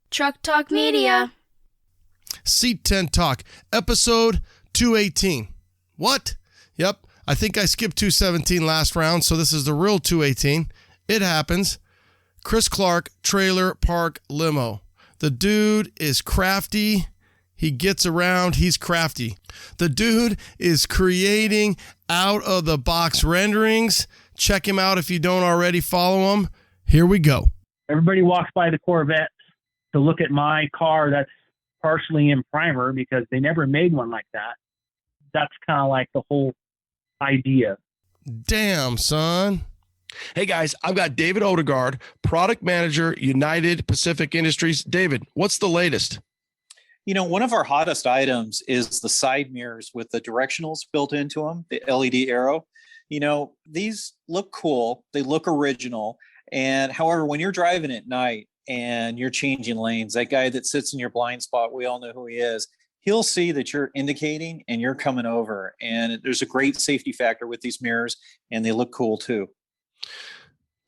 Truck Talk Media. C10 Talk, episode 218. What? Yep, I think I skipped 217 last round, so this is the real 218. It happens. Chris Clark, Trailer Park Limo. The dude is crafty. He gets around. He's crafty. The dude is creating out-of-the-box renderings. Check him out if you don't already follow him. Here we go. Everybody walks by the Corvette to look at my car that's partially in primer because they never made one like that. That's kind of like the whole idea. Damn, son. Hey, guys, I've got David Odegaard, product manager, United Pacific Industries. David, what's the latest? You know, one of our hottest items is the side mirrors with the directionals built into them, the LED arrow. You know, these look cool. They look original. And however, when you're driving at night and you're changing lanes, that guy that sits in your blind spot, we all know who he is. He'll see that you're indicating and you're coming over. And there's a great safety factor with these mirrors, and they look cool too.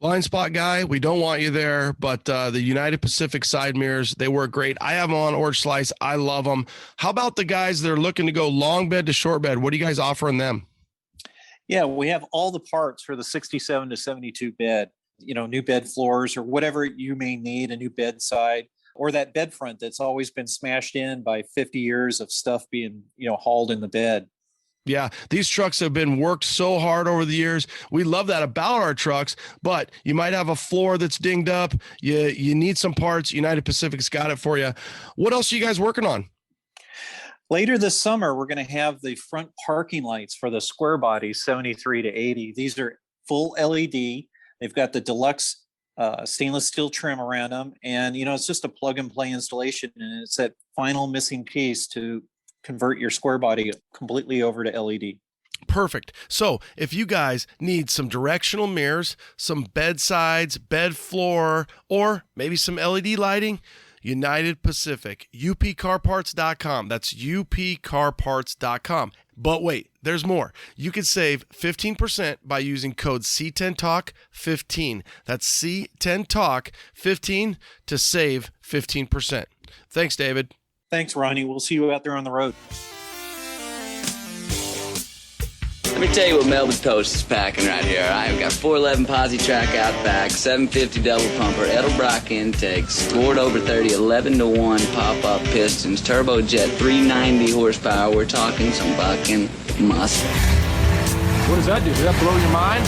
Blind spot guy, we don't want you there, but the United Pacific side mirrors, they work great. I have them on Orange Slice. I love them. How about the guys that are looking to go long bed to short bed? What are you guys offering them? Yeah, we have all the parts for the 67 to 72 bed, you know, new bed floors or whatever you may need, a new bedside, or that bed front that's always been smashed in by 50 years of stuff being, you know, hauled in the bed. Yeah, these trucks have been worked so hard over the years. We love that about our trucks, but you might have a floor that's dinged up. You need some parts. United Pacific's got it for you. What else are you guys working on? Later this summer, we're going to have the front parking lights for the square bodies, 73 to 80. These are full LED. They've got the deluxe stainless steel trim around them. And, you know, it's just a plug and play installation. And it's that final missing piece to convert your square body completely over to LED. Perfect. So if you guys need some directional mirrors, some bedsides, bed floor, or maybe some LED lighting, United Pacific, upcarparts.com. That's upcarparts.com. But wait, there's more. You can save 15% by using code C10Talk15. That's C10Talk15 to save 15%. Thanks, David. Thanks, Ronnie. We'll see you out there on the road. Let me tell you what Melba's Toast is packing right here. All right, we've got 411 Posi track out back, 750 double pumper, Edelbrock intakes, scored over 30, 11-1 pop-up pistons, turbojet, 390 horsepower. We're talking some bucking muscle. What does that do? Does that blow your mind?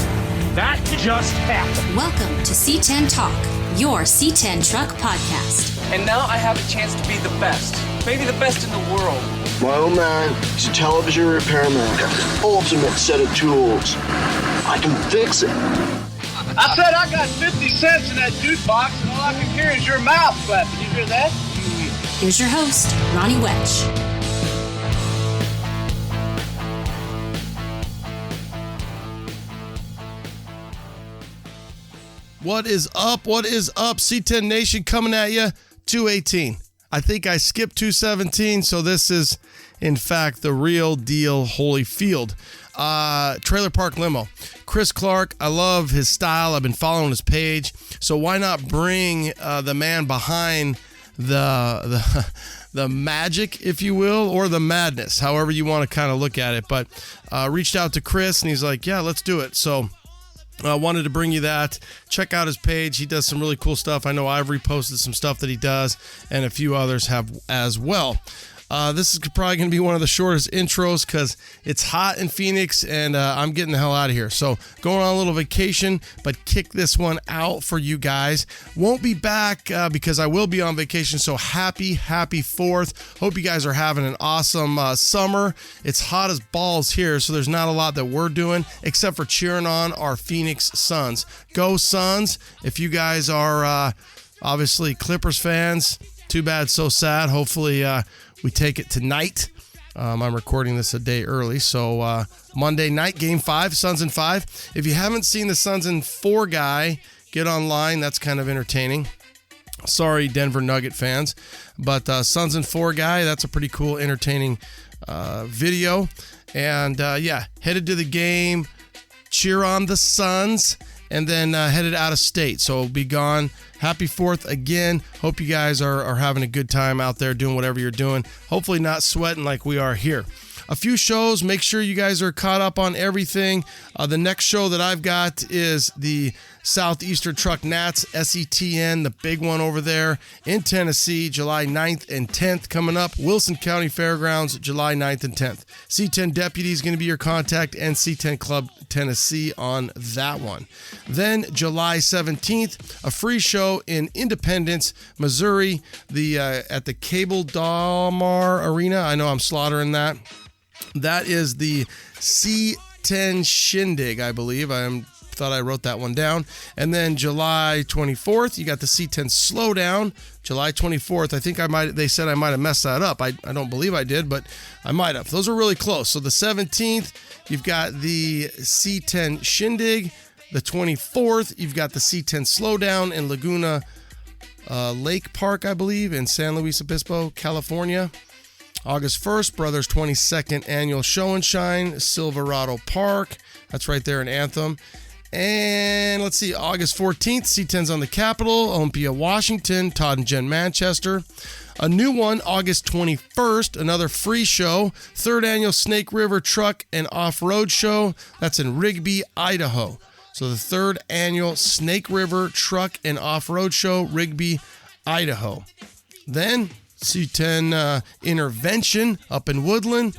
That just happened. Welcome to C10 Talk, your C10 truck podcast. And now I have a chance to be the best, maybe the best in the world. My old man is a television repairman. Ultimate set of tools. I can fix it. I said I got 50 cents in that jukebox, and all I can hear is your mouth clapping. You hear that? Here's your host, Ronnie Welch. What is up? What is up? C10 Nation coming at you. 218. I think I skipped 217, so this is, in fact, the real deal Holyfield. Trailer Park Limo. Chris Clark, I love his style. I've been following his page. So why not bring the man behind the magic, if you will, or the madness, however you want to kind of look at it. But reached out to Chris, and he's like, yeah, let's do it. So I wanted to bring you that. Check out his page. He does some really cool stuff. I know I've reposted some stuff that he does, and a few others have as well. This is probably going to be one of the shortest intros because it's hot in Phoenix, and I'm getting the hell out of here. So going on a little vacation, but kick this one out for you guys. Won't be back because I will be on vacation, so happy 4th. Hope you guys are having an awesome summer. It's hot as balls here, so there's not a lot that we're doing except for cheering on our Phoenix Suns. Go Suns! If you guys are obviously Clippers fans, too bad, so sad. Hopefully we take it tonight. I'm recording this a day early. So Monday night, Game 5, Suns in 5. If you haven't seen the Suns in 4 guy, get online. That's kind of entertaining. Sorry, Denver Nugget fans. But Suns in 4 guy, that's a pretty cool, entertaining video. And yeah, headed to the game. Cheer on the Suns. and then headed out of state. So we'll be gone. Happy 4th again. Hope you guys are having a good time out there doing whatever you're doing. Hopefully not sweating like we are here. A few shows. Make sure you guys are caught up on everything. The next show that I've got is the Southeastern Truck Nats, SETN, the big one over there in Tennessee, July 9th and 10th coming up. Wilson County Fairgrounds, July 9th and 10th. C10 Deputy is going to be your contact, and C10 Club Tennessee on that one. Then July 17th, a free show in Independence, Missouri, at the Cable Dalmar Arena. I know I'm slaughtering that. That is the C10 Shindig, I believe. Thought I wrote that one down. And then July 24th, you got the C10 Slowdown. July 24th, I think they said I might have messed that up. I don't believe I did, but I might have. Those are really close. So the 17th, you've got the C10 Shindig. The 24th, you've got the C10 Slowdown in Laguna Lake Park, I believe, in San Luis Obispo, California. August 1st, Brothers 22nd Annual Show and Shine, Silverado Park. That's right there in Anthem. And let's see, August 14th, C10's on the Capitol, Olympia, Washington, Todd and Jen, Manchester. A new one, August 21st, another free show, 3rd Annual Snake River Truck and Off-Road Show. That's in Rigby, Idaho. So the 3rd Annual Snake River Truck and Off-Road Show, Rigby, Idaho. Then C10 Intervention up in Woodland,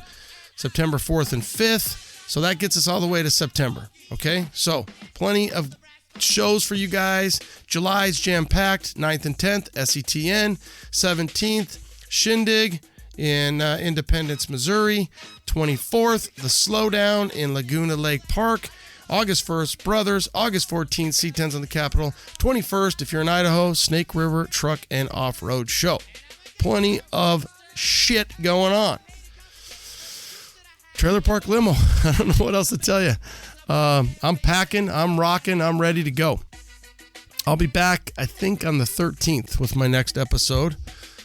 September 4th and 5th. So that gets us all the way to September. Okay, so plenty of shows for you guys. July's jam-packed, 9th and 10th, SETN. 17th, Shindig in Independence, Missouri. 24th, the Slowdown in Laguna Lake Park. August 1st, Brothers. August 14th, C10's on the Capitol. 21st, if you're in Idaho, Snake River Truck and Off-Road Show. Plenty of shit going on. Trailer Park Limo. I don't know what else to tell you. I'm packing, I'm rocking, I'm ready to go. I'll be back, I think, on the 13th with my next episode.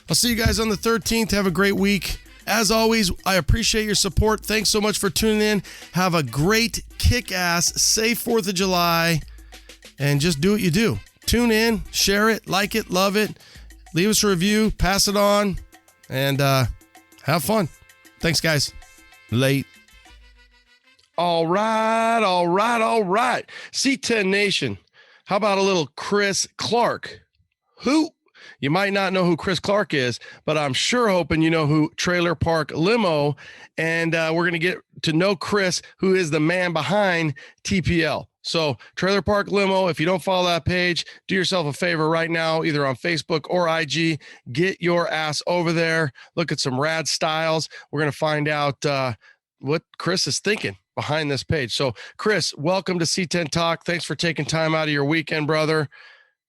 I'll see you guys on the 13th. Have a great week. As always, I appreciate your support. Thanks so much for tuning in. Have a great, kick-ass, safe 4th of July, and just do what you do. Tune in, share it, like it, love it. Leave us a review, pass it on, and have fun. Thanks, guys. Late. All right. C10 Nation. How about a little Chris Clark? Who? You might not know who Chris Clark is, but I'm sure hoping you know who Trailer Park Limo. And we're going to get to know Chris, who is the man behind TPL. So Trailer Park Limo, if you don't follow that page, do yourself a favor right now, either on Facebook or IG. Get your ass over there. Look at some rad styles. We're going to find out what Chris is thinking behind this page. So Chris, welcome to C10 Talk. Thanks for taking time out of your weekend, brother.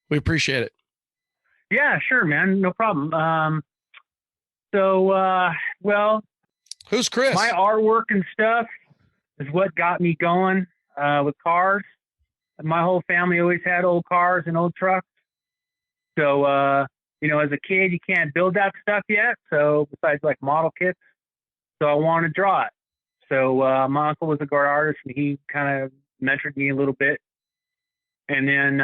We appreciate it. Yeah, sure, man. No problem. Well, who's Chris? My artwork and stuff is what got me going with cars. My whole family always had old cars and old trucks. So, as a kid, you can't build that stuff yet. So besides like model kits, so I want to draw it. So my uncle was a guard artist, and he kind of mentored me a little bit. And then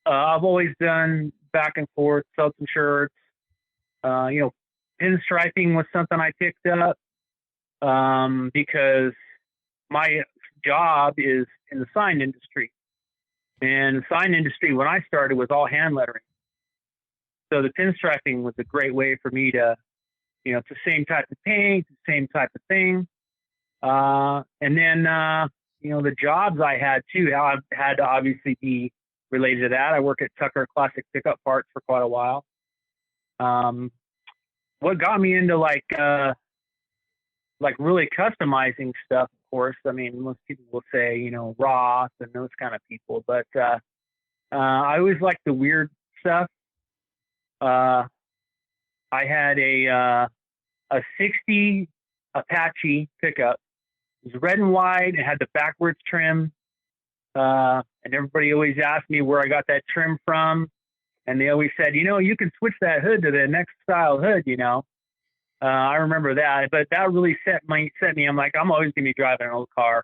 I've always done back and forth, sold some shirts. Pinstriping was something I picked up because my job is in the sign industry. And the sign industry, when I started, was all hand lettering. So the pinstriping was a great way for me to, it's the same type of paint, the same type of thing. And then, the jobs I had too, had to obviously be related to that. I work at Tucker Classic Pickup Parts for quite a while. What got me into like really customizing stuff, of course. I mean, most people will say, Roth and those kind of people, but I always liked the weird stuff. I had a 60 Apache pickup. It was red and white. It had the backwards trim. And everybody always asked me where I got that trim from. And they always said, you can switch that hood to the next style hood, I remember that, but that really set me. I'm like, I'm always going to be driving an old car.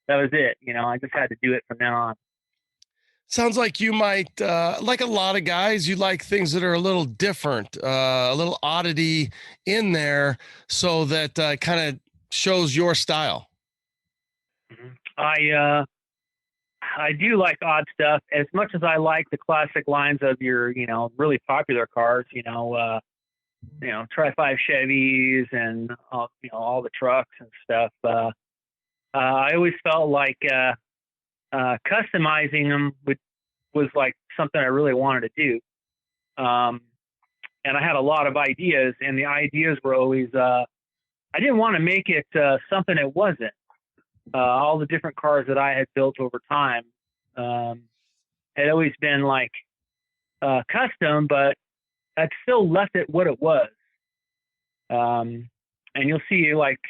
That was it. I just had to do it from then on. Sounds like you might, like a lot of guys, you like things that are a little different, a little oddity in there, so that kind of shows your style. I do like odd stuff as much as I like the classic lines of your, really popular cars, Tri-5 Chevys and all the trucks and stuff. I always felt like customizing them was like something I really wanted to do. And I had a lot of ideas, and the ideas were always, I didn't want to make it something it wasn't. All the different cars that I had built over time had always been like custom, but I'd still left it what it was. And you'll see, like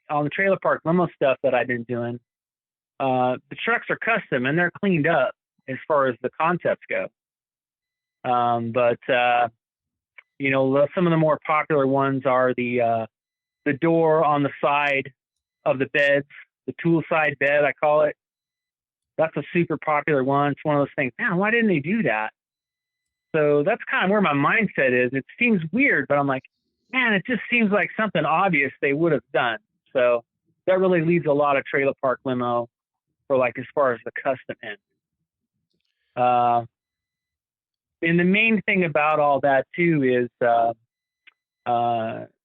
on the trailer park limo stuff that I've been doing, the trucks are custom and they're cleaned up as far as the concepts go. But some of the more popular ones are the door on the side of the beds, the tool side bed, I call it. That's a super popular one. It's one of those things, man, why didn't they do that? So that's kind of where my mindset is. It seems weird, but I'm like, man, it just seems like something obvious they would have done. So that really leaves a lot of trailer park limo for like as far as the custom end. And the main thing about all that too is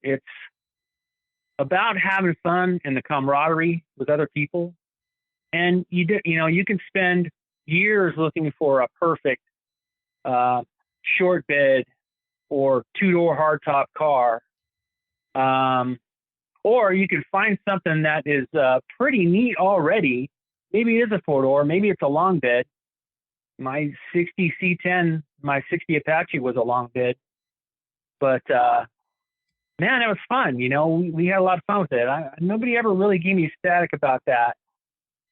it's about having fun and the camaraderie with other people. And you can spend years looking for a perfect short bed or two-door hardtop car. Or you can find something that is pretty neat already. Maybe it is a four-door, maybe it's a long bed. My 60 C10, my 60 Apache was a long bed. But, man, it was fun. We had a lot of fun with it. Nobody ever really gave me static about that.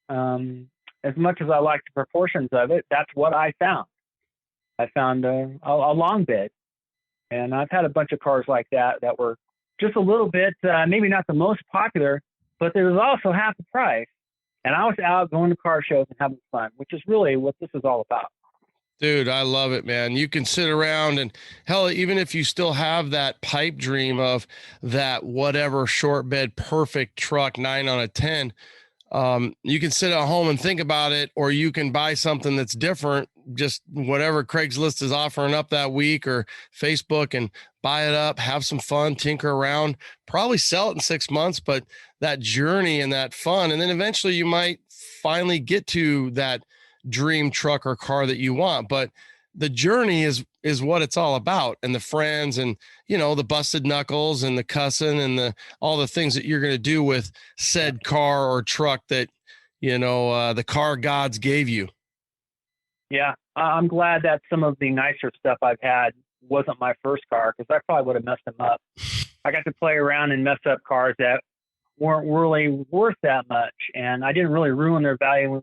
As much as I liked the proportions of it, that's what I found. I found a long bed. And I've had a bunch of cars like that were just a little bit, maybe not the most popular, but there was also half the price. And I was out going to car shows and having fun, which is really what this is all about. Dude, I love it, man. You can sit around and hell, even if you still have that pipe dream of that whatever short bed, perfect truck, 9 out of 10, you can sit at home and think about it, or you can buy something that's different, just whatever Craigslist is offering up that week or Facebook, and buy it up, have some fun, tinker around, probably sell it in 6 months, but that journey and that fun. And then eventually you might finally get to that dream truck or car that you want, but the journey is what it's all about, and the friends and, the busted knuckles and the cussing and all the things that you're going to do with said car or truck that, the car gods gave you. Yeah. I'm glad that some of the nicer stuff I've had wasn't my first car, because I probably would have messed them up. I got to play around and mess up cars that weren't really worth that much, and I didn't really ruin their value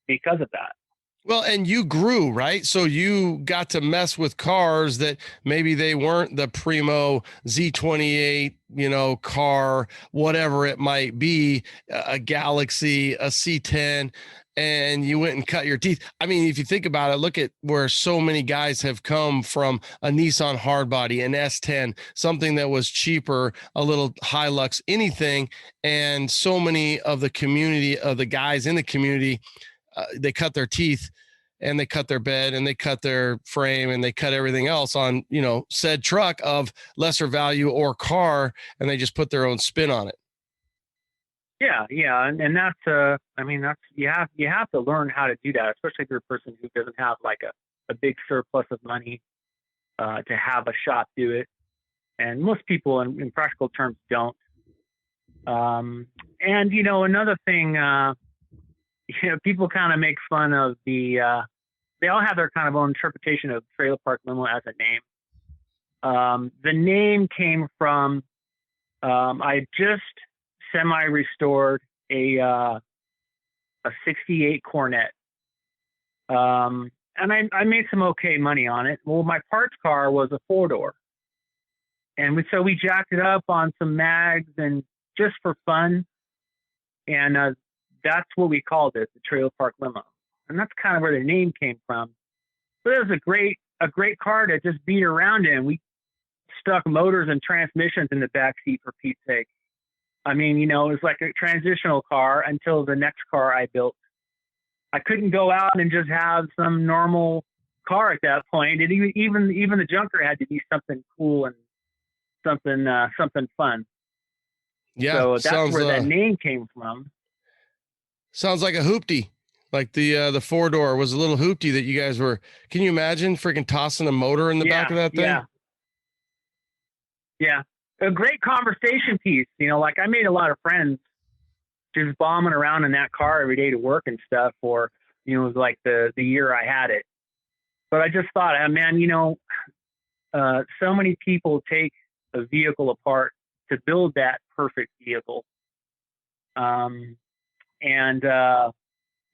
because of that. Well, and you grew, right? So you got to mess with cars that maybe they weren't the primo Z28, car, whatever it might be, a Galaxy, a C10, and you went and cut your teeth. I mean, if you think about it, look at where so many guys have come from: a Nissan hardbody, an S10, something that was cheaper, a little Hilux, anything. And so many of the community, of the guys in the community, they cut their teeth and they cut their bed and they cut their frame and they cut everything else on, said truck of lesser value or car, and they just put their own spin on it. Yeah. And that's, that's, you have to learn how to do that, especially if you're a person who doesn't have like a big surplus of money to have a shop do it. And most people in practical terms don't. And, another thing, people kind of make fun of they all have their kind of own interpretation of trailer park limo as a name. The name came from, I just semi-restored a 68 Cornet. And I made some okay money on it. Well, my parts car was a 4-door. And so we jacked it up on some mags and just for fun. And, that's what we called it, the trailer park limo. and that's kind of where the name came from. But it was a great car to just beat around in. We stuck motors and transmissions in the back seat, for Pete's sake. I mean, you know, it was like a transitional car until the next car I built. I couldn't go out and just have some normal car at that point. And even the junker had to be something cool and something fun. Yeah. So that's where that name came from. Sounds like a hoopty. Like the 4-door was a little hoopty that you guys were. Can you imagine freaking tossing a motor in the back of that thing? Yeah. A great conversation piece. You know, like I made a lot of friends just bombing around in that car every day to work and stuff for, you know, like the year I had it. But I just thought, man, you know, so many people take a vehicle apart to build that perfect vehicle.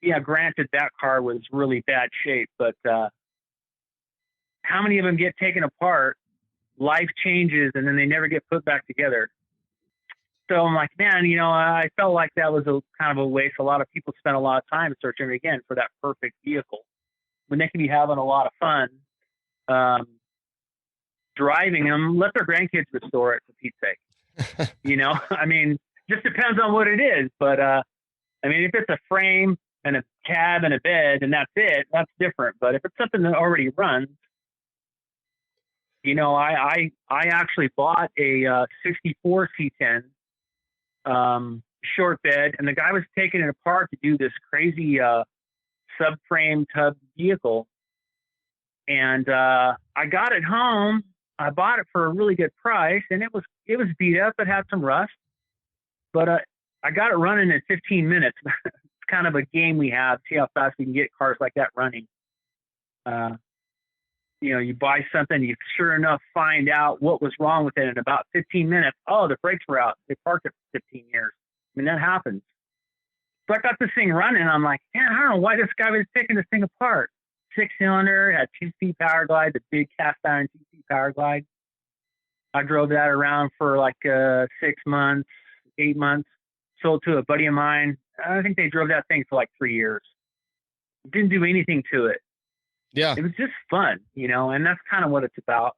Yeah, granted, that car was really bad shape, but how many of them get taken apart, life changes, and then they never get put back together? So I'm like, man, you know, I felt like that was a kind of a waste. A lot of people spend a lot of time searching again for that perfect vehicle when they can be having a lot of fun driving them. Let their grandkids restore it, for Pete's sake. You know, I mean, just depends on what it is. But I mean, if it's a frame and a cab and a bed and that's it, that's different. But if it's something that already runs, you know, I actually bought a 64 C10 short bed, and the guy was taking it apart to do this crazy subframe tub vehicle. And I got it home. I bought it for a really good price, and it was beat up. It had some rust, but I got it running in 15 minutes. It's kind of a game we have, see how fast we can get cars like that running. You know, you buy something, you sure enough find out what was wrong with it in about 15 minutes. Oh, the brakes were out. They parked it for 15 years. I mean, that happens. So I got this thing running. I'm like, man, I don't know why this guy was taking this thing apart. 6-cylinder, had 2-speed power glide, the big cast iron 2-speed power glide. I drove that around for like 6 months, 8 months. Sold to a buddy of mine. I think they drove that thing for like 3 years. Didn't do anything to it. Yeah. It was just fun, you know, and that's kind of what it's about.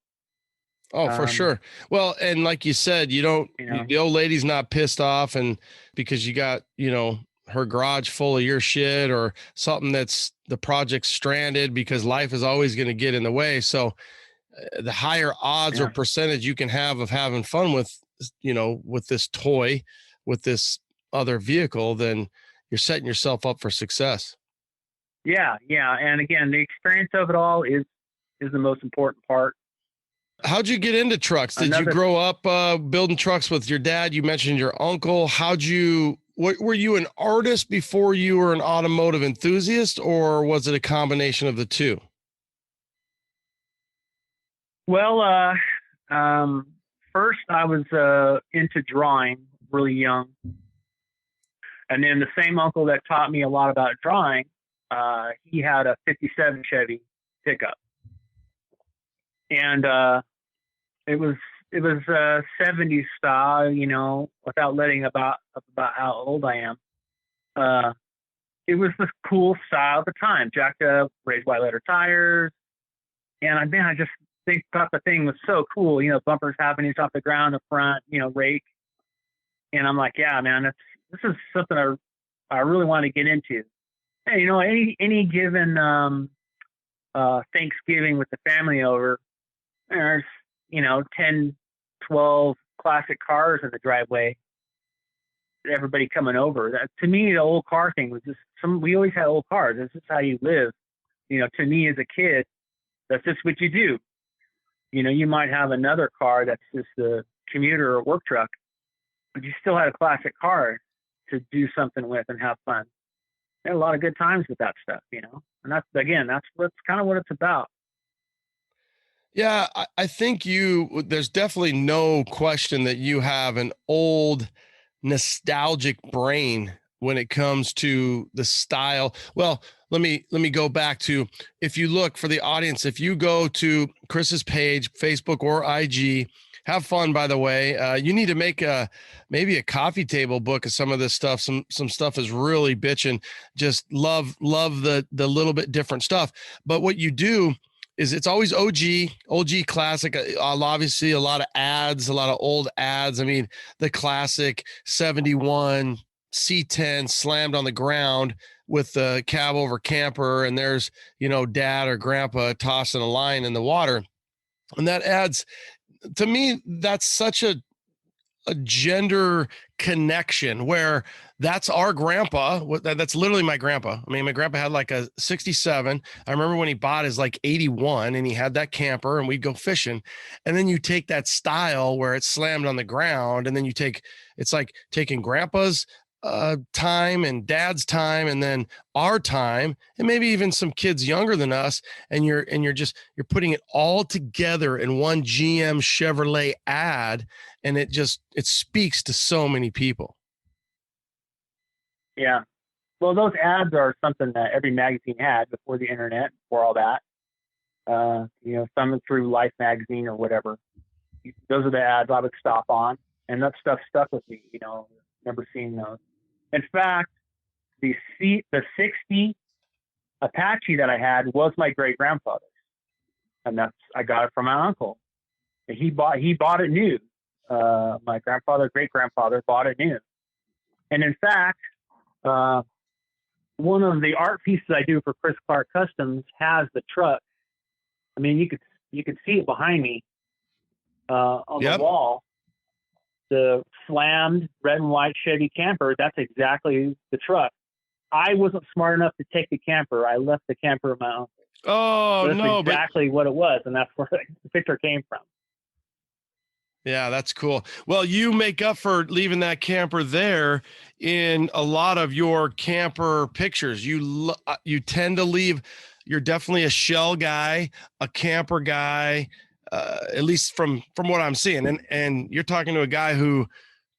Oh, for sure. Well, and like you said, the old lady's not pissed off and because you got, you know, her garage full of your shit or something that's the project stranded because life is always going to get in the way. So the higher odds or percentage you can have of having fun with, you know, with this toy, with this other vehicle, then you're setting yourself up for success. Yeah. And again, the experience of it all is the most important part. How'd you get into trucks? Did you grow up building trucks with your dad? You mentioned your uncle. Were you an artist before you were an automotive enthusiast, or was it a combination of the two? Well, first I was into drawing really young. And then the same uncle that taught me a lot about drawing, he had a 57 Chevy pickup. And it was 70s style, you know, without letting about how old I am. It was the cool style at the time. Jacked up, raised white letter tires. And I just thought the thing was so cool. You know, bumpers happening off the ground, the front, you know, rake. And I'm like, yeah, man, this is something I really want to get into. And, you know, any given Thanksgiving with the family over, there's, you know, 10, 12 classic cars in the driveway. Everybody coming over. That, to me, the old car thing was just we always had old cars. This is how you live. You know, to me as a kid, that's just what you do. You know, you might have another car that's just a commuter or work truck, but you still had a classic car to do something with and have fun. I had a lot of good times with that stuff, you know, and that's kind of what it's about. Yeah, I think there's definitely no question that you have an old nostalgic brain when it comes to the style. Well, let me go back to, if you look for the audience, if you go to Chris's page, Facebook or IG, have fun, by the way. You need to make maybe a coffee table book of some of this stuff. Some stuff is really bitching. Just love the little bit different stuff. But what you do is it's always OG classic. Obviously a lot of ads, a lot of old ads. I mean, the classic 71 C10 slammed on the ground with the cab over camper, and there's, dad or grandpa tossing a line in the water. And that adds, to me, that's such a gender connection where that's our grandpa. That's literally my grandpa. I mean, my grandpa had like a 67. I remember when he bought his like 81 and he had that camper and we'd go fishing. And then you take that style where it's slammed on the ground, and then it's like taking grandpa's time and dad's time and then our time and maybe even some kids younger than us, and you're putting it all together in one GM Chevrolet ad, and it speaks to so many people. Yeah. Well, those ads are something that every magazine had before the internet, before all that. Some through Life magazine or whatever. Those are the ads I would stop on, and that stuff stuck with me. Remember seeing those. In fact, the 60 Apache that I had was my great grandfather's, and I got it from my uncle. And he bought it new. My great grandfather bought it new. And in fact, one of the art pieces I do for Chris Clark Customs has the truck. I mean, you could see it behind me on the wall. The slammed red and white Chevy camper, that's exactly the truck. I wasn't smart enough to take the camper. I left the camper at my uncle. Oh, so that's exactly what it was, and that's where the picture came from. Yeah, that's cool. Well, you make up for leaving that camper there in a lot of your camper pictures. You tend to leave. You're definitely a shell guy, a camper guy. At least from what I'm seeing. And you're talking to a guy who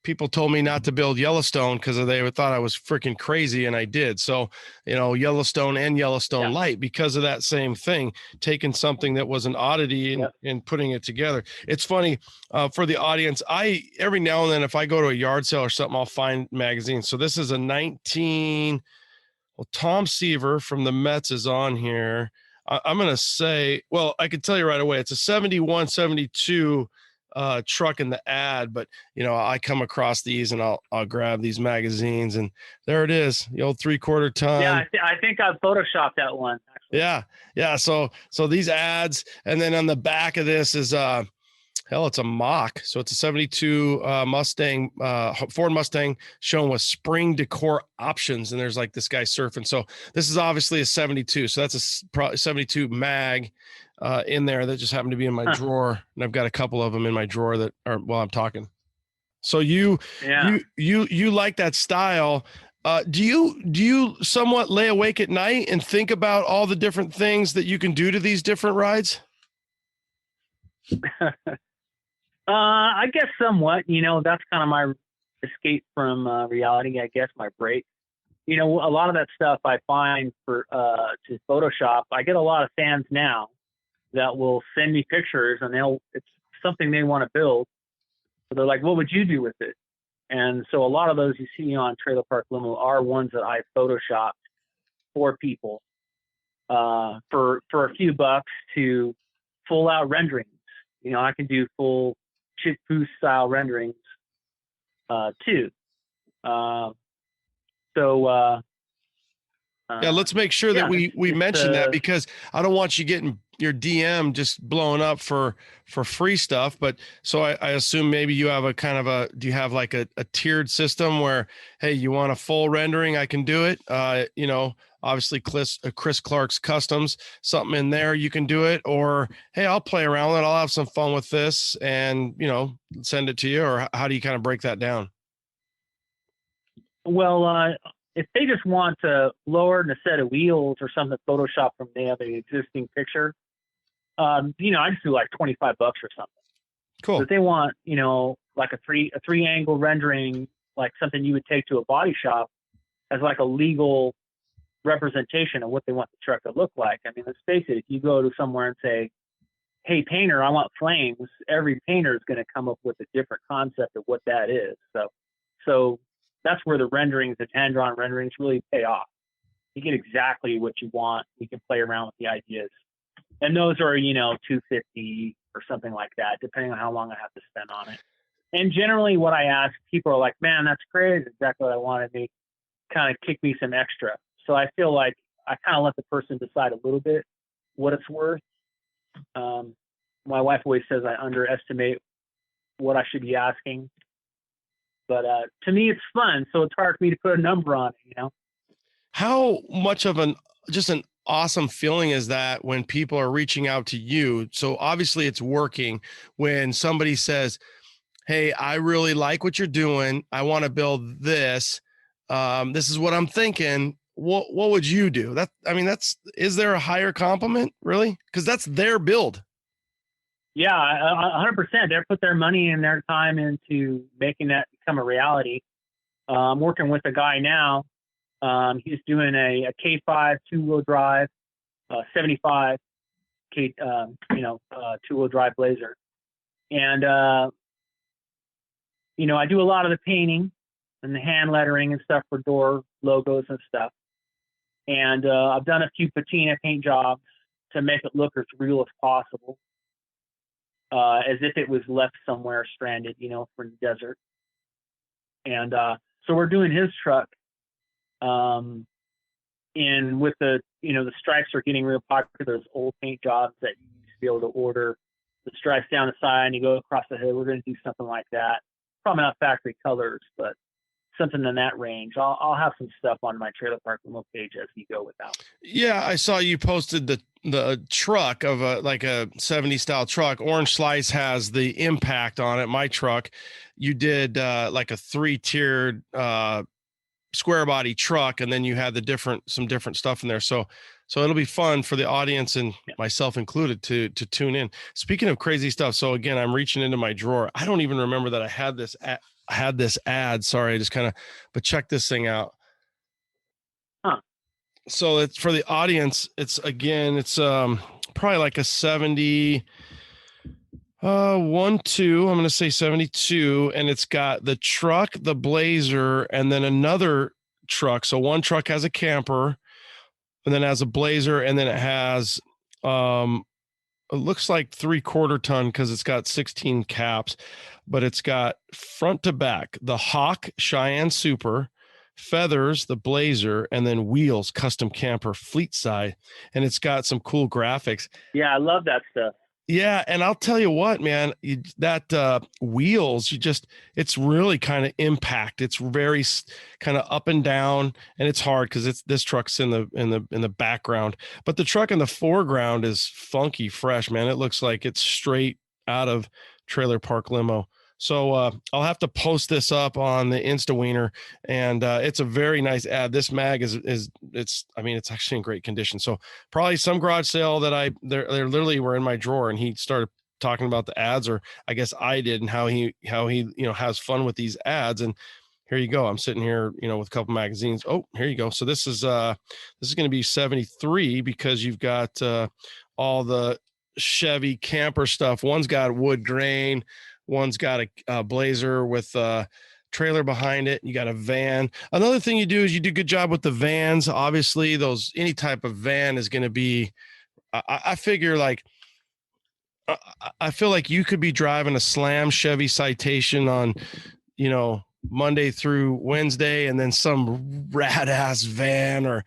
people told me not to build Yellowstone because they thought I was freaking crazy, and I did. So, Yellowstone and Yellowstone Light, because of that same thing, taking something that was an oddity and putting it together. It's funny for the audience. Every now and then, if I go to a yard sale or something, I'll find magazines. So this is a Tom Seaver from the Mets is on here. I'm going to say, well, I can tell you right away, it's a 71, 72 truck in the ad, but I come across these and I'll grab these magazines, and there it is, the old 3/4 ton. Yeah, I think I photoshopped that one. Actually. Yeah. So these ads, and then on the back of this is it's a mock. So it's a 72 Mustang, Ford Mustang, shown with spring decor options. And there's like this guy surfing. So this is obviously a 72. So that's probably 72 mag in there that just happened to be in my drawer. And I've got a couple of them in my drawer that are while I'm talking. So you like that style. Do you somewhat lay awake at night and think about all the different things that you can do to these different rides? I guess somewhat, that's kind of my escape from reality, I guess, my break. A lot of that stuff I find for to Photoshop. I get a lot of fans now that will send me pictures, and it's something they want to build. So they're like, what would you do with it? And so a lot of those you see on Trailer Park Limo are ones that I Photoshopped for people for a few bucks to full out renderings. I can do full chip boost style renderings too. Let's make sure that we mention that, because I don't want you getting your DM just blowing up for free stuff. But so I assume maybe you have do you have like a tiered system where, hey, you want a full rendering? I can do it. Obviously Chris Clark's Customs, something in there, you can do it. Or, hey, I'll play around with it. I'll have some fun with this and, send it to you. Or how do you kind of break that down? Well, if they just want to lower a set of wheels or something, Photoshop from the existing picture, I just do like $25 or something. Cool. But if they want, like a three angle rendering, like something you would take to a body shop as like a legal representation of what they want the truck to look like. I mean, let's face it, if you go to somewhere and say, hey, painter, I want flames, every painter is going to come up with a different concept of what that is. So that's where the renderings, the hand-drawn renderings really pay off. You get exactly what you want. You can play around with the ideas. And those are, $250 or something like that, depending on how long I have to spend on it. And generally what I ask, people are like, man, that's great. It's exactly what I wanted. They kind of kick me some extra. So I feel like I kind of let the person decide a little bit what it's worth. My wife always says I underestimate what I should be asking. But to me, it's fun. So it's hard for me to put a number on it, How much of an awesome feeling is that when people are reaching out to you? So obviously it's working when somebody says, hey, I really like what you're doing. I want to build this. This is what I'm thinking. What would you do? Is there a higher compliment really? Because that's their build. Yeah, 100%. They put their money and their time into making that become a reality. I'm working with a guy now. He's doing a K5 two-wheel drive, 75 K, two-wheel drive Blazer. And, I do a lot of the painting and the hand lettering and stuff for door logos and stuff. And I've done a few patina paint jobs to make it look as real as possible, as if it was left somewhere stranded, for the desert. And so we're doing his truck. And with the stripes are getting real popular. Those old paint jobs that you used to be able to order the stripes down the side and you go across the hood. We're going to do something like that. Probably not factory colors, but something in that range. I'll have some stuff on my Trailer Park Limo page as we go with that. Yeah, I saw you posted the truck of a 70s style truck. Orange Slice has the Impact on it. My truck, you did like a 3-tiered square body truck, and then you had some different stuff in there. So it'll be fun for the audience and myself included to tune in. Speaking of crazy stuff, so again, I'm reaching into my drawer. I don't even remember that I had this ad. Sorry, I just but check this thing out. Huh. So it's for the audience. It's probably like a 70, 2, I'm going to say 72. And it's got the truck, the Blazer, and then another truck. So one truck has a camper and then has a Blazer. And then it has, it looks like 3/4 ton because it's got 16 caps, but it's got front to back, the Hawk Cheyenne Super, feathers, the Blazer, and then wheels, custom camper, fleet side. And it's got some cool graphics. Yeah, I love that stuff. Yeah. And I'll tell you what, man, that wheels, it's really kind of impact. It's very kind of up and down, and it's hard because this truck's in the background, but the truck in the foreground is funky fresh, man. It looks like it's straight out of Trailer Park Limo. So I'll have to post this up on the Instawiener, and it's a very nice ad. This mag it's actually in great condition. So probably some garage sale that they're literally were in my drawer, and he started talking about the ads, or I guess I did, and how he has fun with these ads. And here you go. I'm sitting here, with a couple magazines. Oh, here you go. So this is going to be 73 because you've got all the Chevy camper stuff. One's got wood grain. One's got a Blazer with a trailer behind it. You got a van. Another thing you do is you do a good job with the vans. Obviously, any type of van is going to be, I figure like, I feel like you could be driving a Slam Chevy Citation on, Monday through Wednesday, and then some rad ass van, or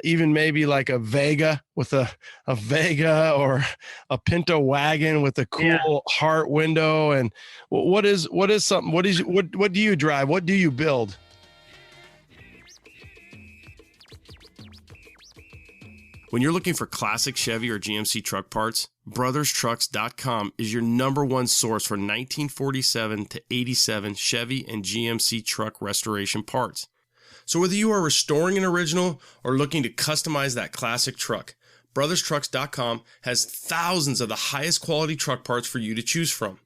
even maybe like a Vega with a Vega, or a Pinto wagon with a cool heart window. And what do you drive? What do you build? When you're looking for classic Chevy or GMC truck parts, brotherstrucks.com is your #1 source for 1947 to 87 Chevy and GMC truck restoration parts. So whether you are restoring an original or looking to customize that classic truck, brotherstrucks.com has thousands of the highest quality truck parts for you to choose from.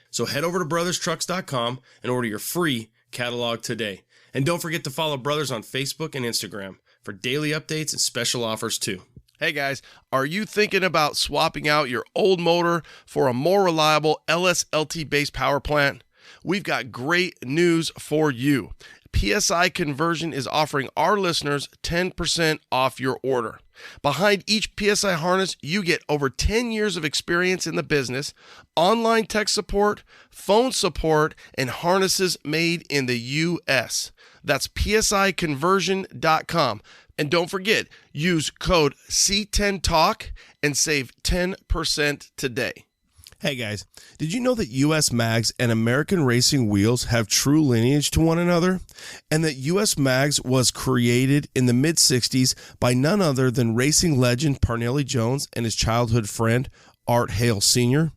So head over to brotherstrucks.com and order your free catalog today. And don't forget to follow Brothers on Facebook and Instagram for daily updates and special offers too. Hey guys, are you thinking about swapping out your old motor for a more reliable LSLT-based power plant? We've got great news for you. PSI Conversion is offering our listeners 10% off your order. Behind each PSI harness, you get over 10 years of experience in the business, online tech support, phone support, and harnesses made in the U.S. That's psiconversion.com. And don't forget, use code C10TALK and save 10% today. Hey guys, did you know that US Mags and American Racing Wheels have true lineage to one another? And that US Mags was created in the mid-60s by none other than racing legend Parnelli Jones and his childhood friend Art Hale Sr.?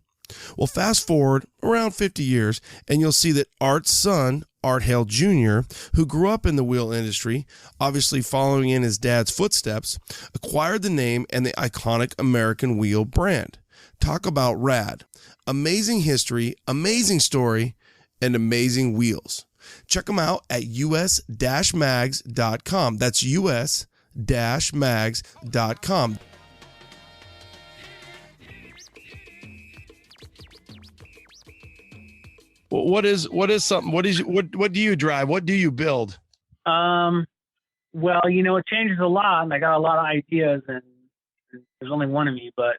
Well, fast forward around 50 years and you'll see that Art's son, Art Hale Jr., who grew up in the wheel industry, obviously following in his dad's footsteps, acquired the name and the iconic American Wheel brand. Talk about rad. Amazing history, amazing story, and amazing wheels. Check them out at us-mags.com. That's us-mags.com. What do you drive? What do you build? Well, it changes a lot, and I got a lot of ideas, and there's only one of me, but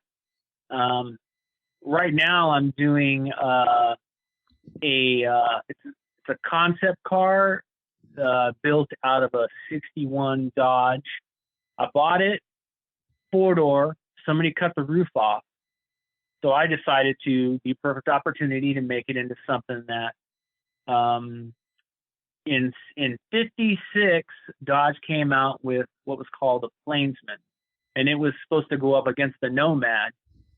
right now I'm doing it's a concept car built out of a 61 Dodge. I bought it 4-door. Somebody cut the roof off. So I decided to be a perfect opportunity to make it into something that in 56, Dodge came out with what was called a Plainsman, and it was supposed to go up against the Nomad.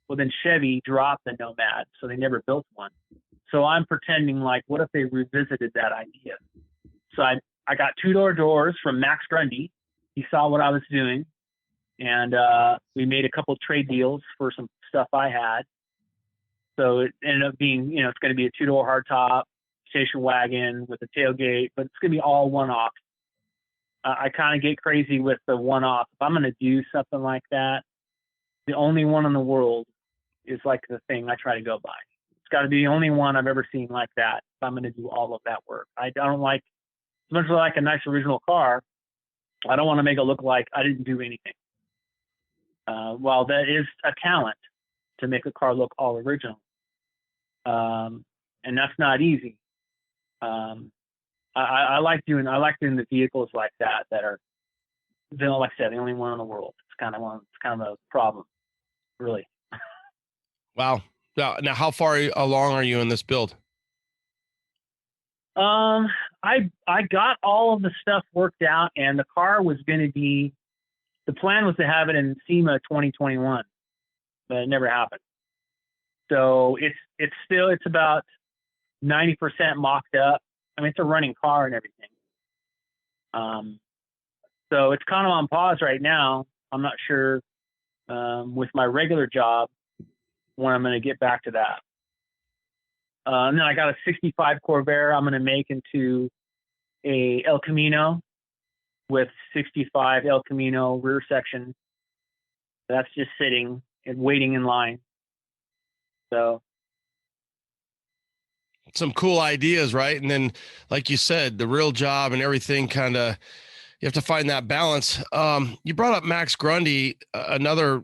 Well, then Chevy dropped the Nomad, so they never built one. So I'm pretending like, what if they revisited that idea? So I got 2-door doors from Max Grundy. He saw what I was doing, and we made a couple trade deals for some stuff I had. So it ended up being, it's going to be a 2-door hardtop station wagon with a tailgate, but it's going to be all one-off. I kind of get crazy with the one-off. If I'm going to do something like that, the only one in the world is like the thing I try to go by. It's got to be the only one I've ever seen like that. If I'm going to do all of that work, I don't like, as much as I like a nice original car, I don't want to make it look like I didn't do anything. Well, that is a talent to make a car look all original. And that's not easy. I like doing the vehicles like that are, like I said, the only one in the world. It's kind of a problem, really. Wow. Now how far along are you in this build? I got all of the stuff worked out, and the car was going to be, the plan was to have it in SEMA 2021, but it never happened. So it's about 90% mocked up. I mean, it's a running car and everything. So it's kind of on pause right now. I'm not sure with my regular job when I'm going to get back to that. And then I got a 65 Corvair I'm going to make into a El Camino with 65 El Camino rear section. That's just sitting and waiting in line. So some cool ideas, right? And then, like you said, the real job and everything, kind of, you have to find that balance. You brought up Max Grundy, another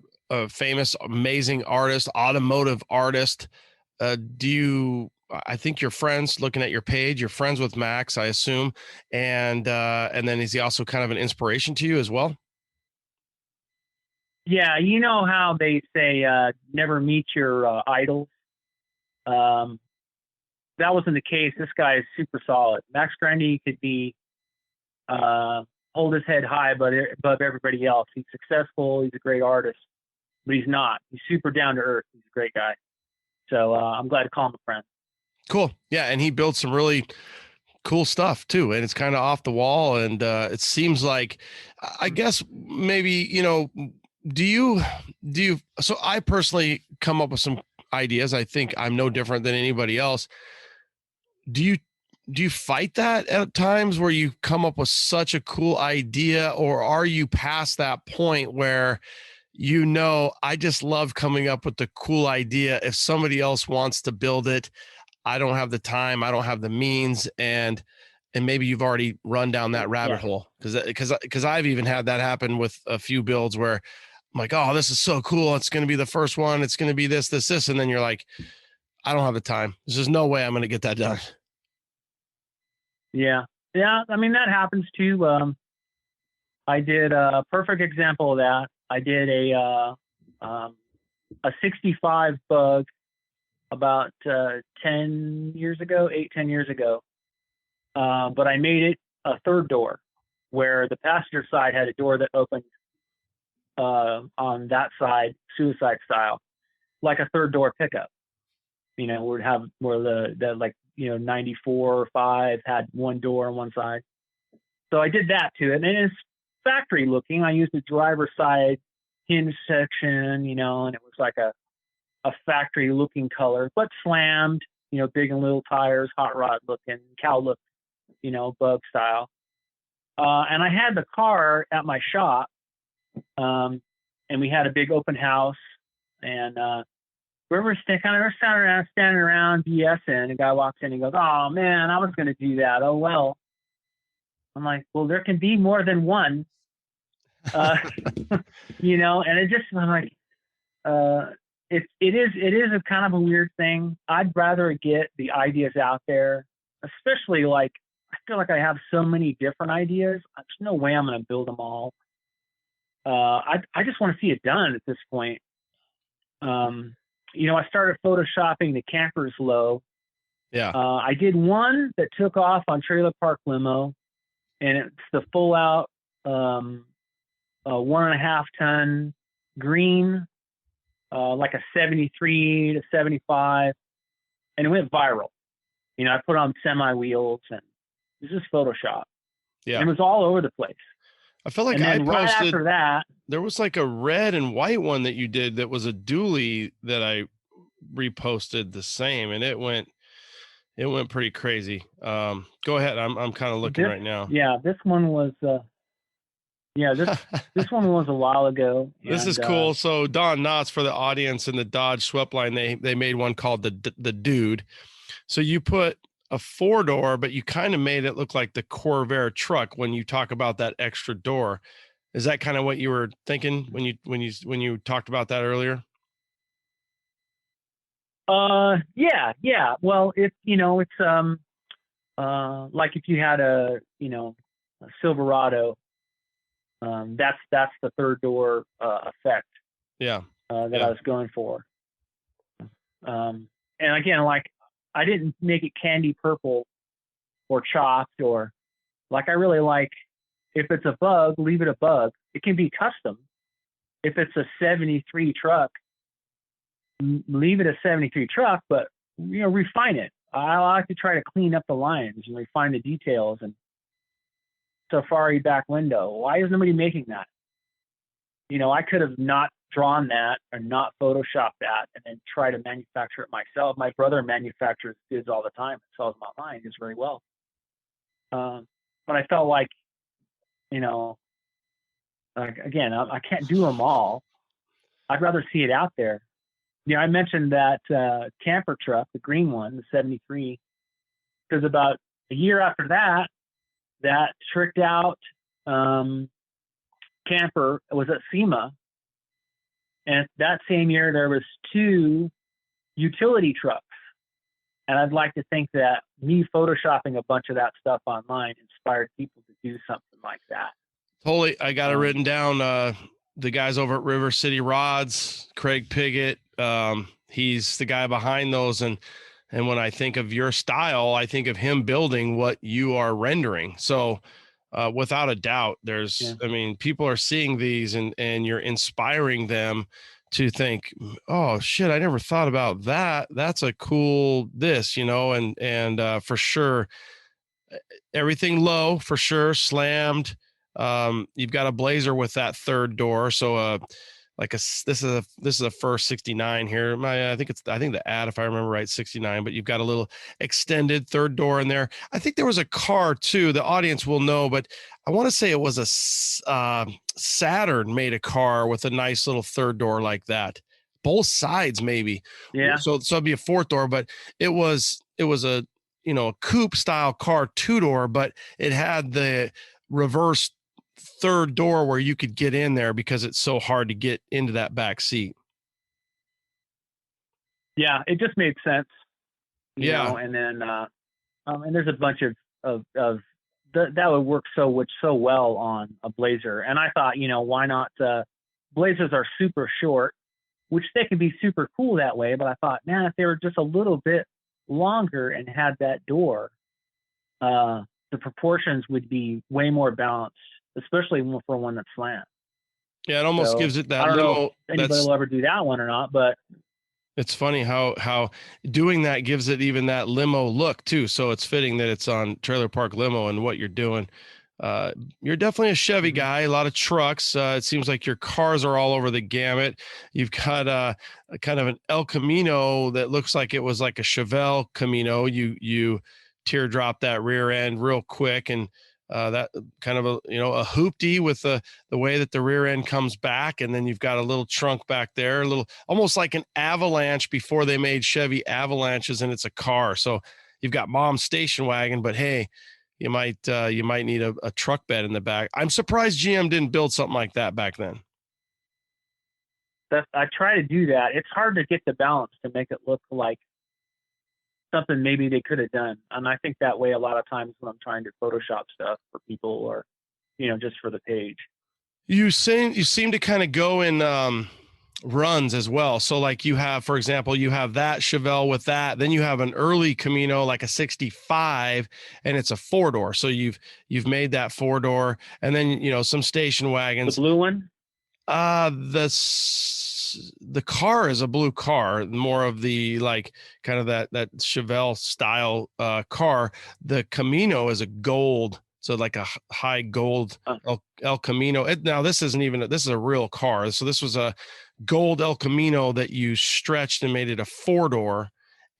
famous, amazing artist, automotive artist. I think you're friends, looking at your page, you're friends with Max, I assume. And then is he also kind of an inspiration to you as well? Yeah. You know how they say, never meet your idols. That wasn't the case. This guy is super solid. Max Grundy could be, hold his head high above everybody else. He's successful. He's a great artist, but he's not. He's super down to earth. He's a great guy. So I'm glad to call him a friend. Cool. Yeah. And he built some really cool stuff too. And it's kind of off the wall. And it seems like, I guess maybe, do you, so I personally come up with some ideas. I think I'm no different than anybody else. Do you fight that at times where you come up with such a cool idea, or are you past that point where I just love coming up with the cool idea. If somebody else wants to build it, I don't have the time, I don't have the means, and maybe you've already run down that rabbit hole, because I've even had that happen with a few builds where I'm like, oh, this is so cool, it's going to be the first one, it's going to be this, and then you're like, I don't have the time. There's just no way I'm going to get that done. Yeah. I mean, that happens too. I did a perfect example of that. I did a 65 Bug about 10 years ago. But I made it a third door, where the passenger side had a door that opened on that side, suicide style, like a third door pickup. Would have where the like 94 or 5 had one door on one side. So I did that to it, and it's factory looking. I used the driver's side hinge section, and it was like a factory looking color, but slammed, big and little tires, hot rod looking, cow look, Bug style. And I had the car at my shop, and we had a big open house, and we were standing around BSing. A guy walks in and goes, "Oh man, I was going to do that. Oh well." I'm like, "Well, there can be more than one," and it just, I'm like, it is a kind of a weird thing. I'd rather get the ideas out there, especially like, I feel like I have so many different ideas. There's no way I'm going to build them all. I just want to see it done at this point. I started photoshopping the campers low. Yeah. I did one that took off on Trailer Park Limo, and it's the full out 1.5 ton green, like a 73 to 75, and it went viral. I put on semi wheels, and it was just Photoshop. Yeah. And it was all over the place. I felt like and I then posted, right after that, there was like a red and white one that you did that was a dually that I reposted the same, and it went pretty crazy. Go ahead. I'm kind of looking right now. Yeah, this one was this one was a while ago. This is cool. So Don Knotts, for the audience in the Dodge swept line, they made one called the Dude. So you put a 4-door, but you kind of made it look like the Corvair truck when you talk about that extra door. Is that kind of what you were thinking when you talked about that earlier? Yeah. Well, it's like if you had a Silverado, that's the third door effect. Yeah. That I was going for. And again, like, I didn't make it candy purple or chopped, or like, I really like, if it's a Bug, leave it a Bug. It can be custom. If it's a 73 truck, leave it a 73 truck, but refine it. I like to try to clean up the lines and refine the details. And Safari back window, why is nobody making that? I could have not drawn that or not photoshopped that and then try to manufacture it myself. My brother manufactures goods all the time and sells them online. He does very well. But I felt like, again, I can't do them all. I'd rather see it out there. I mentioned that camper truck, the green one, the 73, because about a year after that tricked out camper was at SEMA. And that same year, there was 2 utility trucks. And I'd like to think that me photoshopping a bunch of that stuff online inspired people to do something like that. Totally. I got it written down. The guys over at River City Rods, Craig Piggott, he's the guy behind those. And when I think of your style, I think of him building what you are rendering. So without a doubt, people are seeing these and you're inspiring them to think, oh shit, I never thought about that. That's a cool this, and for sure, everything low, for sure, slammed. You've got a Blazer with that third door. So this is a first 69 here. I think the ad, if I remember right, 69, but you've got a little extended third door in there. I think there was a car too. The audience will know, but I want to say it was Saturn made a car with a nice little third door like that. Both sides, maybe. Yeah. So it'd be a fourth door, but it was a, a coupe style car, two door, but it had the reverse third door where you could get in there because it's so hard to get into that back seat. Yeah. It just made sense. You know, and then, and there's a bunch of that would work so well on a Blazer. And I thought, why not? Blazers are super short, which they can be super cool that way. But I thought, man, if they were just a little bit longer and had that door, the proportions would be way more balanced, especially for one that's slant. Yeah, it almost gives it that I don't limo. know if anybody will ever do that one or not, but it's funny how doing that gives it even that limo look too. So it's fitting that it's on Trailer Park Limo and what you're doing. You're definitely a Chevy guy, a lot of trucks. It seems like your cars are all over the gamut. You've got a kind of an El Camino that looks like it was like a Chevelle Camino. You teardrop that rear end real quick, and that kind of a hoopty with the way that the rear end comes back, and then you've got a little trunk back there, a little almost like an Avalanche before they made Chevy Avalanches, and it's a car. So you've got mom's station wagon, but hey, you might need a truck bed in the back. I'm surprised GM didn't build something like that back then. I try to do that. It's hard to get the balance to make it look like something maybe they could have done. And I think that way a lot of times when I'm trying to Photoshop stuff for people or, just for the page. You seem to kind of go in runs as well. So like you have, for example, you have that Chevelle with that, then you have an early Camino, like a 65, and it's a 4-door. So you've made that 4-door, and then, some station wagons. The blue one? The car is a blue car, more of the like kind of that Chevelle style car. The Camino is a gold, so like a high gold El Camino. Now this is a real car. So this was a gold El Camino that you stretched and made it a 4-door,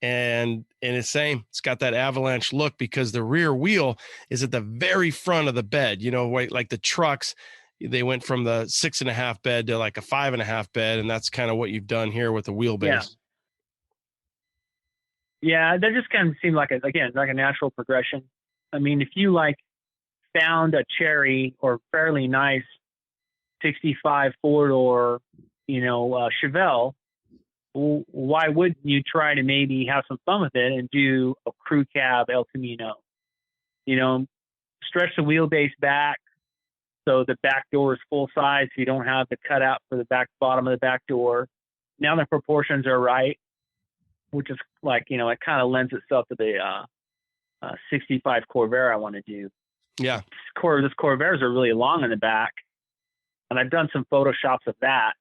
and it's same. It's got that Avalanche look because the rear wheel is at the very front of the bed. Like the trucks. They went from the 6.5 bed to like a 5.5 bed. And that's kind of what you've done here with the wheelbase. Yeah. That just kind of seemed like a natural progression. I mean, if you found a cherry or fairly nice 65 4-door, Chevelle, why wouldn't you try to maybe have some fun with it and do a crew cab El Camino, stretch the wheelbase back, so the back door is full size. So you don't have the cutout for the bottom of the back door. Now the proportions are right, which is it kind of lends itself to the 65 Corvair I want to do. Yeah. This Corvairs are really long in the back, and I've done some Photoshops of that,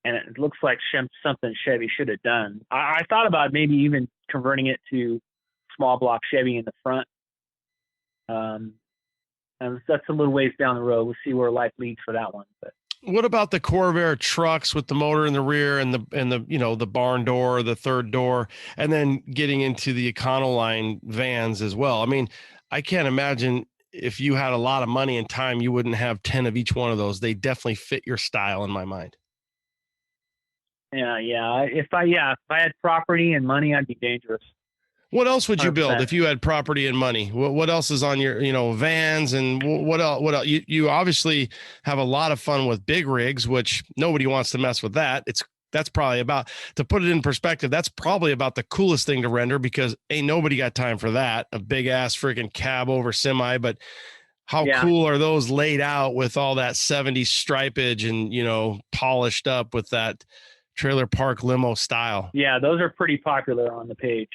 and it looks like something Chevy should have done. I thought about maybe even converting it to small block Chevy in the front. And that's a little ways down the road. We'll see where life leads for that one. But what about the Corvair trucks with the motor in the rear and the barn door, the third door, and then getting into the Econoline vans as well? I mean, I can't imagine if you had a lot of money and time, you wouldn't have 10 of each one of those. They definitely fit your style in my mind. Yeah. If I had property and money, I'd be dangerous. What else would you 100%. build if you had property and money? What else is on your, vans, and what else? You obviously have a lot of fun with big rigs, which nobody wants to mess with that. That's probably about, to put it in perspective, that's probably about the coolest thing to render because ain't nobody got time for that. A big ass freaking cab over semi, but how cool are those laid out with all that 70s stripage and, polished up with that Trailer Park Limo style? Yeah, those are pretty popular on the page.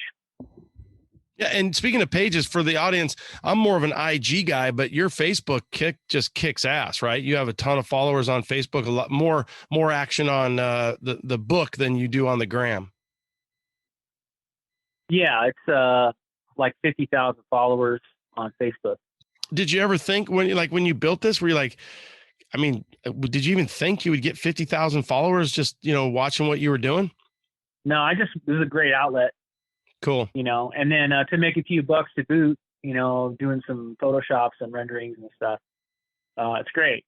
Yeah, and speaking of pages for the audience, I'm more of an IG guy, but your Facebook just kicks ass, right? You have a ton of followers on Facebook, a lot more action on the book than you do on the gram. Yeah, it's like 50,000 followers on Facebook. Did you ever think when you built this, were you like, I mean, did you even think you would get 50,000 followers just, watching what you were doing? No, it was a great outlet. Cool. And then to make a few bucks to boot, doing some Photoshops and renderings and stuff. it's great.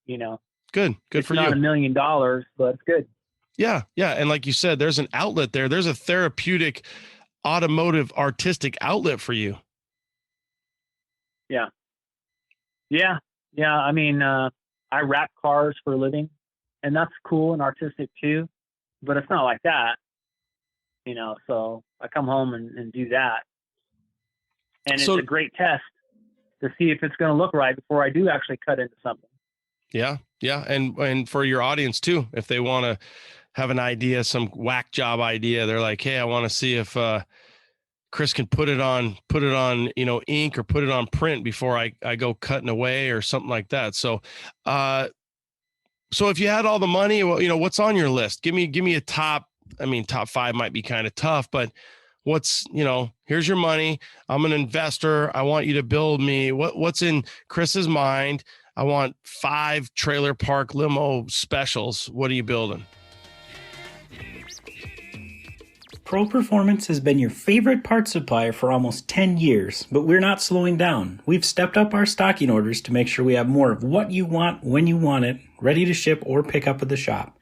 Good it's for you. Not $1 million, but it's good. Yeah. And like you said, there's an outlet there. There's a therapeutic, automotive, artistic outlet for you. Yeah. I mean, I wrap cars for a living, and that's cool and artistic too, but it's not like that, so I come home and do that. And it's a great test to see if it's going to look right before I do actually cut into something. Yeah. And for your audience too, if they want to have an idea, some whack job idea, they're like, hey, I want to see if Chris can put it on, ink or put it on print before I go cutting away or something like that. So, so if you had all the money, well, what's on your list? Give me a top 5 might be kind of tough, but what's, here's your money. I'm an investor. I want you to build me what's in Chris's mind. I want 5 trailer park limo specials. What are you building? Pro Performance has been your favorite parts supplier for almost 10 years, but we're not slowing down. We've stepped up our stocking orders to make sure we have more of what you want when you want it, ready to ship or pick up at the shop.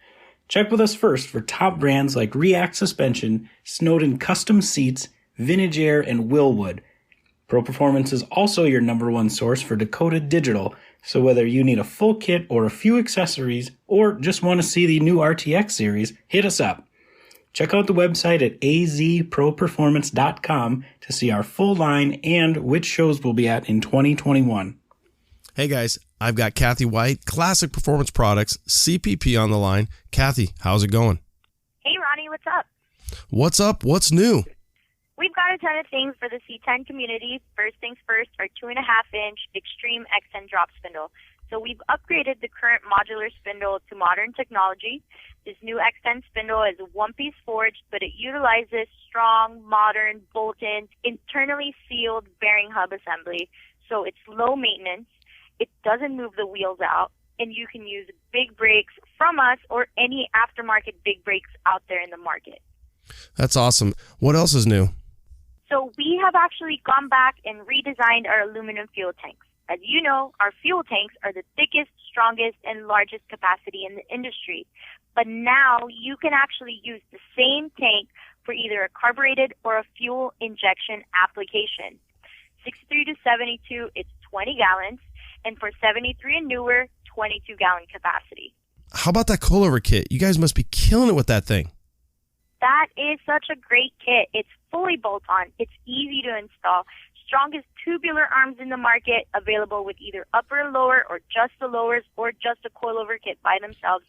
Check with us first for top brands like React Suspension, Snowden Custom Seats, Vintage Air, and Willwood. Pro Performance is also your #1 source for Dakota Digital, so whether you need a full kit or a few accessories, or just want to see the new RTX series, hit us up. Check out the website at azproperformance.com to see our full line and which shows we'll be at in 2021. Hey guys, I've got Kathy White, Classic Performance Products, CPP on the line. Kathy, how's it going? Hey Ronnie, what's up? What's up? What's new? We've got a ton of things for the C10 community. First things first, our 2.5-inch Extreme X10 drop spindle. So we've upgraded the current modular spindle to modern technology. This new X10 spindle is a one-piece forged, but it utilizes strong, modern, bolt-in, internally sealed bearing hub assembly. So it's low maintenance. It doesn't move the wheels out, and you can use big brakes from us or any aftermarket big brakes out there in the market. That's awesome. What else is new? So we have actually gone back and redesigned our aluminum fuel tanks. As you know, our fuel tanks are the thickest, strongest, and largest capacity in the industry. But now you can actually use the same tank for either a carbureted or a fuel injection application. 63 to 72, it's 20 gallons, and for 73 and newer, 22-gallon capacity. How about that Coilover Kit? You guys must be killing it with that thing. That is such a great kit. It's fully bolt-on. It's easy to install. Strongest tubular arms in the market, available with either upper and lower or just the lowers or just a coilover kit by themselves.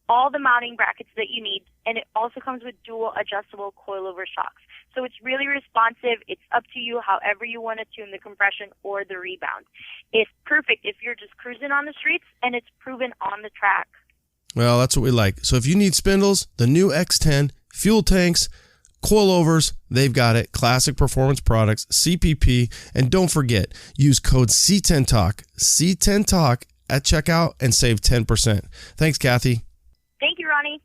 All the mounting brackets that you need, and it also comes with dual adjustable coilover shocks. So it's really responsive. It's up to you however you want to tune the compression or the rebound. It's perfect if you're just cruising on the streets, and it's proven on the track. Well, that's what we like. So if you need spindles, the new X10, fuel tanks, coilovers, they've got it. Classic Performance Products, CPP. And don't forget, use code C10TALK, C10TALK at checkout and save 10%. Thanks, Kathy. Thank you, Ronnie.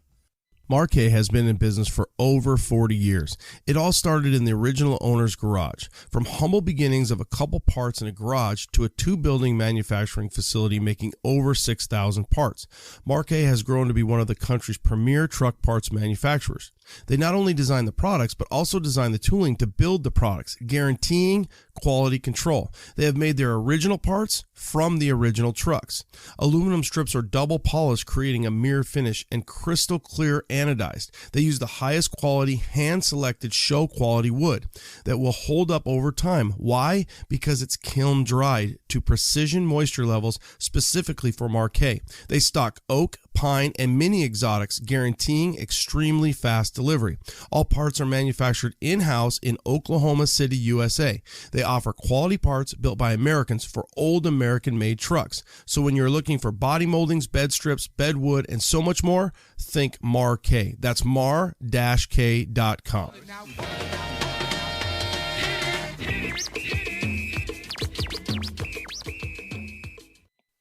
Marquet has been in business for over 40 years. It all started in the original owner's garage. From humble beginnings of a couple parts in a garage to a 2-building manufacturing facility making over 6,000 parts, Marquet has grown to be one of the country's premier truck parts manufacturers. They not only design the products, but also design the tooling to build the products, guaranteeing quality control. They have made their original parts from the original trucks. Aluminum strips are double polished, creating a mirror finish, and crystal clear anodized. They use the highest quality, hand-selected show quality wood that will hold up over time. Why? Because it's kiln dried to precision moisture levels specifically for Marquet. They stock oak, pine, and mini exotics, guaranteeing extremely fast delivery. All parts are manufactured in-house in Oklahoma City, USA. They offer quality parts built by Americans for old American-made trucks. So when you're looking for body moldings, bed strips, bed wood, and so much more, think Marquet. That's mar-k.com.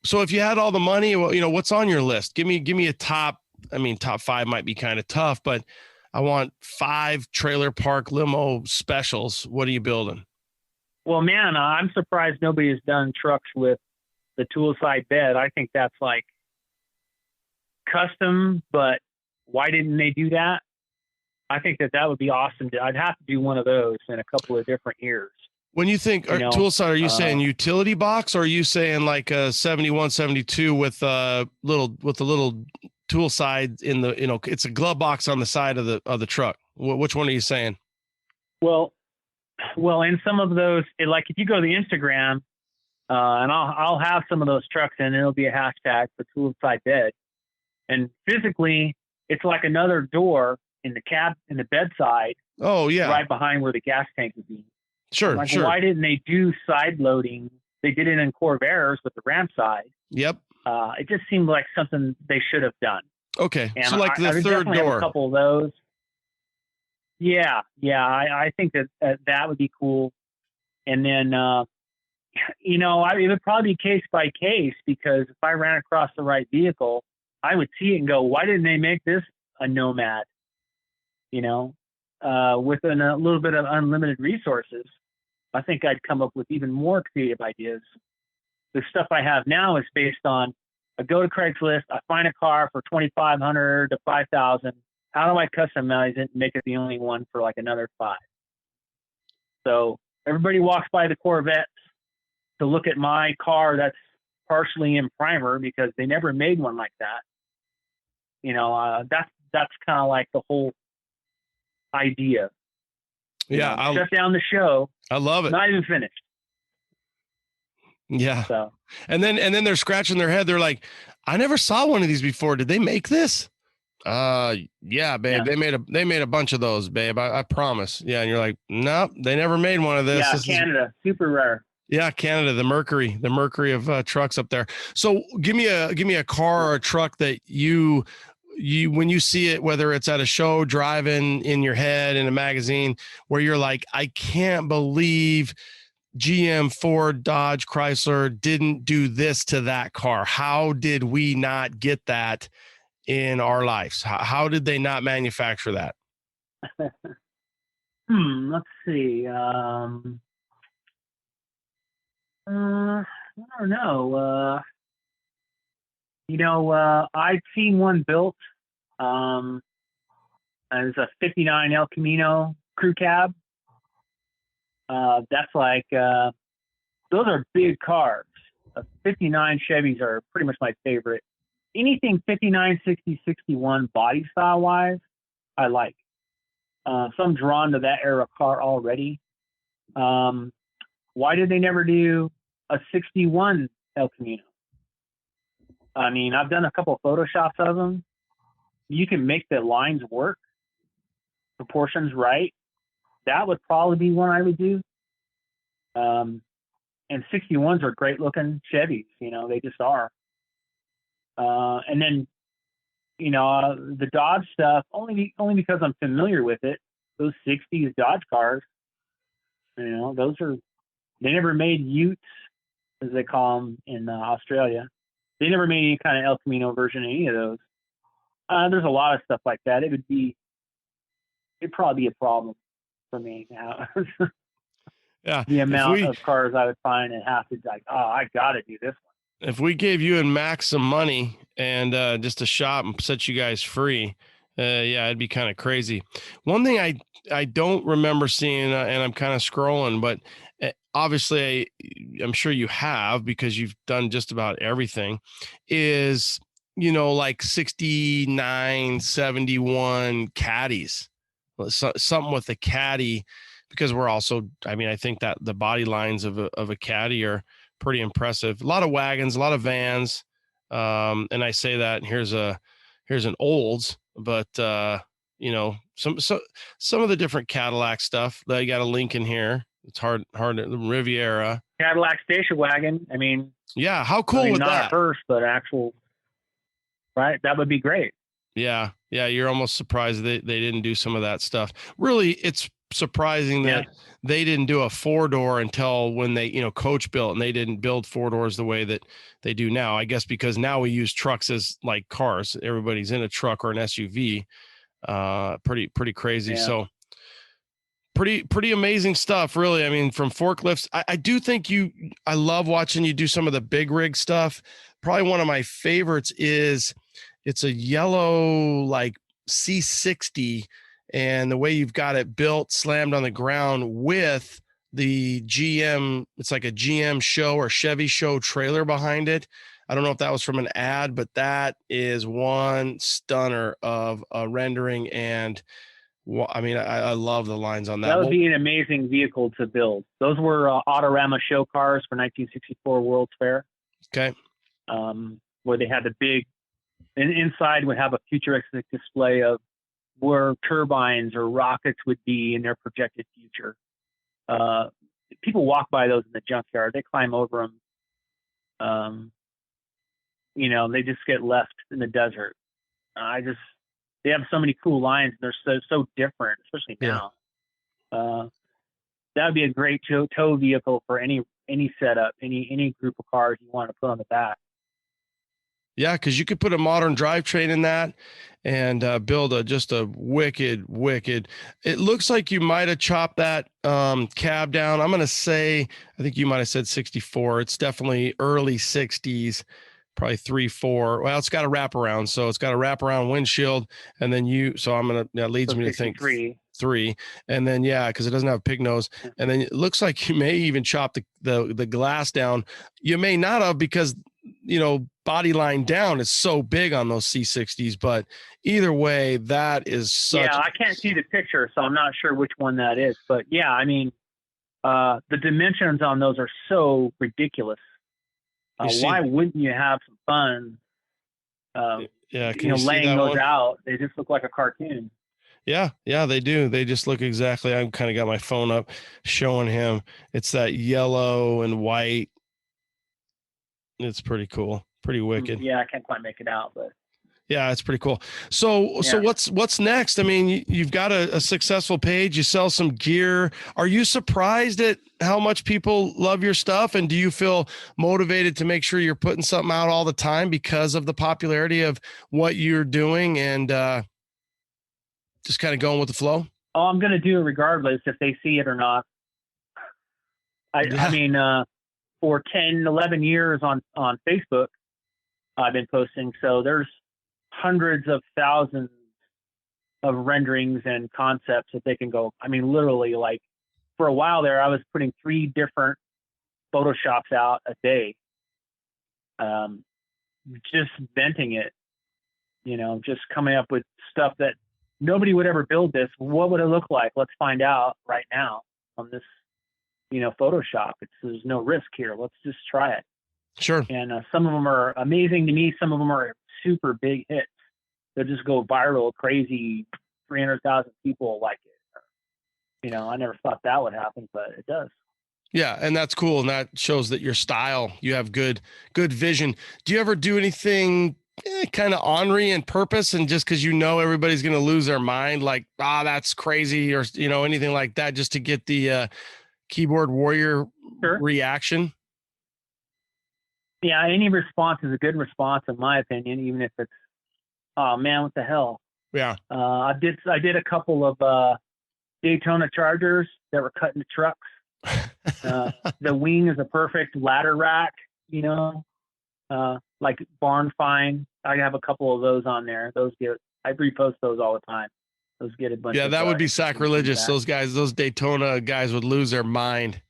So if you had all the money, well, what's on your list? Give me a top 5 might be kind of tough, but I want 5 trailer park limo specials. What are you building? Well, man, I'm surprised nobody has done trucks with the tool side bed. I think that's like custom, but why didn't they do that? I think that would be awesome. I'd have to do one of those in a couple of different years. When you think tool side, are you saying utility box, or are you saying like a 71, 72 with a little tool side in the, it's a glove box on the side of the truck? Which one are you saying? Well, in some of those, like if you go to the Instagram, and I'll have some of those trucks in, and it'll be a hashtag for tool side bed. And physically, it's like another door in the bedside. Oh yeah. Right behind where the gas tank would be. Sure. Like, sure. Why didn't they do side loading? They did it in Corvairs with the ramp side. Yep. It just seemed like something they should have done. Okay. And so like the third door. Have a couple of those. Yeah. I think that would be cool. And then, it would probably be case by case, because if I ran across the right vehicle, I would see it and go, why didn't they make this a Nomad? With a little bit of unlimited resources, I think I'd come up with even more creative ideas. The stuff I have now is based on, I go to Craigslist, I find a car for $2,500 to $5,000. How do I customize it and make it the only one for like another $5,000? So everybody walks by the Corvettes to look at my car that's partially in primer, because they never made one like that. That's kind of like the whole idea. Yeah. Shut down the show. I love it. Not even finished. Yeah. So. And then they're scratching their head. They're like, I never saw one of these before. Did they make this? Yeah, babe. Yeah. They made a bunch of those, babe. I promise. Yeah. And you're like, nope, they never made one of this. Yeah. This Canada, super rare. Yeah, Canada, the Mercury of trucks up there. So give me a car or a truck that you when you see it, whether it's at a show, driving, in your head, in a magazine, where you're like, I can't believe GM, Ford, Dodge, Chrysler didn't do this to that car. How did we not get that in our lives? How did they not manufacture that? Let's see. I don't know. I've seen one built as a 59 El Camino crew cab. That's like, those are big cars. 59 Chevys are pretty much my favorite. Anything 59, 60, 61 body style wise, I like. So I'm drawn to that era car already. Why did they never do a 61 El Camino? I mean, I've done a couple of Photoshops of them. You can make the lines work, proportions right. That would probably be one I would do. And 61s are great looking Chevys. They just are. And then, the Dodge stuff, only because I'm familiar with it. Those 60s Dodge cars, those are, they never made Utes, as they call them in Australia. They never made any kind of El Camino version of any of those. There's a lot of stuff like that. It'd probably be a problem for me now. Yeah. The amount of cars I would find and have to like, I got to do this one. If we gave you and Max some money and just a shop and set you guys free, yeah, it'd be kind of crazy. One thing I don't remember seeing, and I'm kind of scrolling, but obviously I'm sure you have, because you've done just about everything, is, like 69, 71 caddies, something with a caddy, because we're also, I think that the body lines of a caddy are pretty impressive. A lot of wagons, a lot of vans. And I say that, and here's an Olds, but some of the different Cadillac stuff that you got a link in here. It's hard, Riviera. Cadillac station wagon. I mean, yeah. How cool would not that? Not first, but actual, right? That would be great. Yeah. Yeah. You're almost surprised they didn't do some of that stuff. Really, it's surprising that they didn't do a 4-door until when they, Coach built, and they didn't build 4-doors the way that they do now. I guess because now we use trucks as like cars. Everybody's in a truck or an SUV. Pretty crazy. Yeah. So pretty amazing stuff, really. I mean, from forklifts, I do think I love watching you do some of the big rig stuff. Probably one of my favorites is it's a yellow like C60, and the way you've got it built, slammed on the ground with the GM, it's like a GM show or Chevy show trailer behind it. I don't know if that was from an ad, but that is one stunner of a rendering. And I mean, I love the lines on that. That would be an amazing vehicle to build. Those were Autorama show cars for 1964 World's Fair. Okay. Where they had the big, and inside would have a futuristic display of where turbines or rockets would be in their projected future. People walk by those in the junkyard. They climb over them. They just get left in the desert. They have so many cool lines. They're so different, especially now. That would be a great tow vehicle for any setup, any group of cars you want to put on the back. Yeah, because you could put a modern drivetrain in that and build just a wicked. It looks like you might have chopped that cab down. I'm going to say, I think you might have said 64. It's definitely early 60s, probably 3-4. Well, it's got a wraparound, so it's got a wraparound windshield, and then that leads me to think 3, and then because it doesn't have a pig nose, and then it looks like you may even chop the glass down. You may not have, because body line down is so big on those C60s, but either way, that is such. Yeah, I can't see the picture, so I'm not sure which one that is, but yeah, I mean, the dimensions on those are so ridiculous. Why wouldn't you have some fun? Laying those out? They just look like a cartoon. Yeah, they do. They just look exactly. I've kind of got my phone up showing him. It's that yellow and white. It's pretty cool. Pretty wicked. Yeah, I can't quite make it out, but yeah, it's pretty cool. So what's next? I mean, you've got a successful page. You sell some gear. Are you surprised at how much people love your stuff? And do you feel motivated to make sure you're putting something out all the time because of the popularity of what you're doing and just kind of going with the flow? Oh, I'm going to do it regardless if they see it or not. I mean, for 10, 11 years on Facebook, I've been posting. So there's hundreds of thousands of renderings and concepts that they can go. I mean, literally, like for a while there, I was putting 3 different Photoshops out a day, just venting it, just coming up with stuff that nobody would ever build this. What would it look like? Let's find out right now on this, Photoshop. There's no risk here. Let's just try it. Sure. And some of them are amazing to me. Some of them are super big hits. They'll just go viral, crazy, 300,000 people like it. I never thought that would happen, but it does. Yeah, and that's cool, and that shows that your style, you have good vision. Do you ever do anything kind of ornery and purpose, and just because everybody's going to lose their mind, like, that's crazy, or anything like that, just to get the keyboard warrior reaction? Yeah, any response is a good response, in my opinion, even if it's, oh man, what the hell? Yeah. I did a couple of Daytona Chargers that were cut into trucks. The wing is a perfect ladder rack, like barn find. I have a couple of those on there. I repost those all the time. Those get a bunch. Yeah, that would be sacrilegious. Those Daytona guys would lose their mind.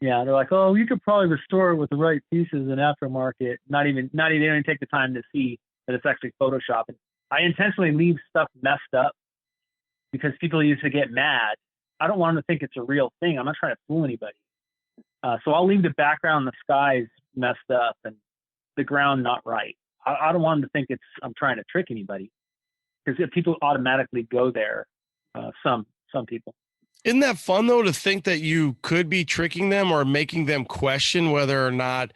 Yeah, they're like, oh, you could probably restore it with the right pieces in aftermarket. Not even they don't even take the time to see that it's actually Photoshop. And I intentionally leave stuff messed up because people used to get mad. I don't want them to think it's a real thing. I'm not trying to fool anybody. So I'll leave the background, the skies messed up and the ground not right. I don't want them to think I'm trying to trick anybody, because people automatically go there. Some people. Isn't that fun though, to think that you could be tricking them or making them question whether or not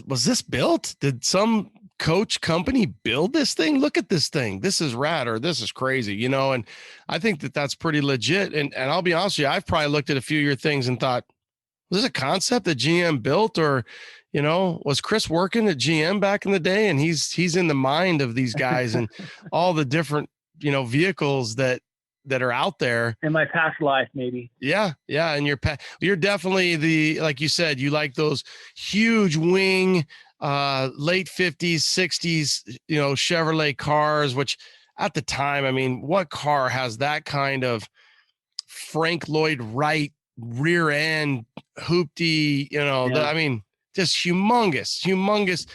was this built? Did some coach company build this thing? Look at this thing. This is rad, or this is crazy, and I think that's pretty legit. And I'll be honest with you, I've probably looked at a few of your things and thought, was this a concept that GM built, or, was Chris working at GM back in the day? And he's in the mind of these guys and all the different, vehicles that that are out there. In my past life, maybe. Yeah. And you're definitely like you said, you like those huge wing, late 50s, 60s, Chevrolet cars, which at the time, I mean, what car has that kind of Frank Lloyd Wright rear end hoopty, I mean, just humongous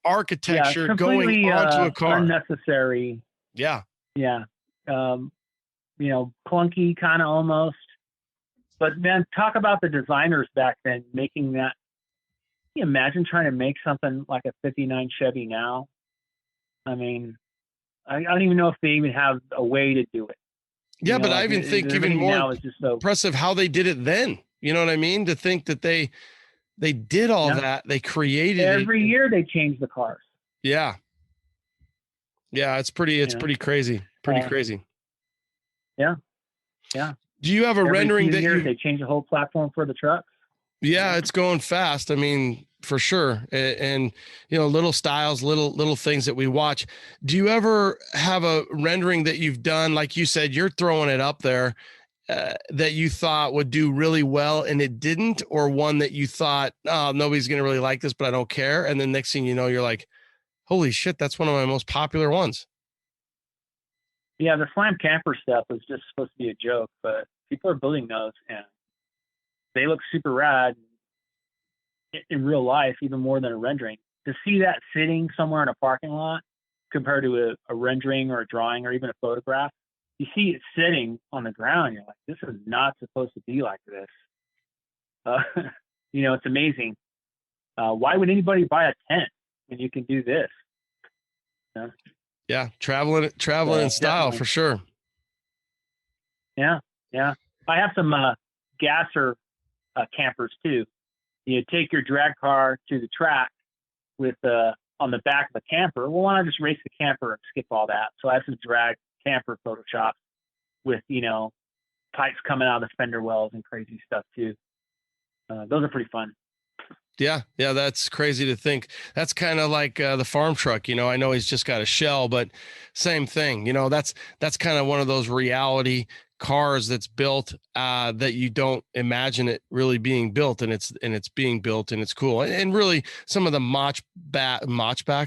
architecture going onto a car. Unnecessary. Yeah. Clunky kind of almost. But man, talk about the designers back then making that. Can you imagine trying to make something like a 59 Chevy now? I mean, I don't even know if they even have a way to do it. Yeah, but I even think even more impressive how they did it then. You know what I mean? To think that they did all that. They created every year they change the cars. Yeah. Yeah, it's pretty crazy. Pretty crazy. Yeah. Do you have a rendering that they change the whole platform for the trucks? Yeah, it's going fast. I mean, for sure. And little styles, little things that we watch. Do you ever have a rendering that you've done, like you said, you're throwing it up there, that you thought would do really well and it didn't, or one that you thought, oh, nobody's going to really like this, but I don't care. And then next thing you know, you're like, holy shit, that's one of my most popular ones. Yeah, the slam camper stuff was just supposed to be a joke, but people are building those and they look super rad in real life, even more than a rendering. To see that sitting somewhere in a parking lot compared to a rendering or a drawing or even a photograph, you see it sitting on the ground. You're like, this is not supposed to be like this. It's amazing. Why would anybody buy a tent when you can do this? Yeah, traveling in style, definitely. For sure. Yeah. I have some gasser campers too. You take your drag car to the track with on the back of the camper. Well, why not just race the camper and skip all that? So I have some drag camper Photoshop with pipes coming out of the fender wells and crazy stuff too. Those are pretty fun. Yeah, that's crazy to think. That's kind of like the farm truck. I know he's just got a shell, but same thing. That's kind of one of those reality cars that's built that you don't imagine it really being built, and it's being built, and it's cool. And really, some of the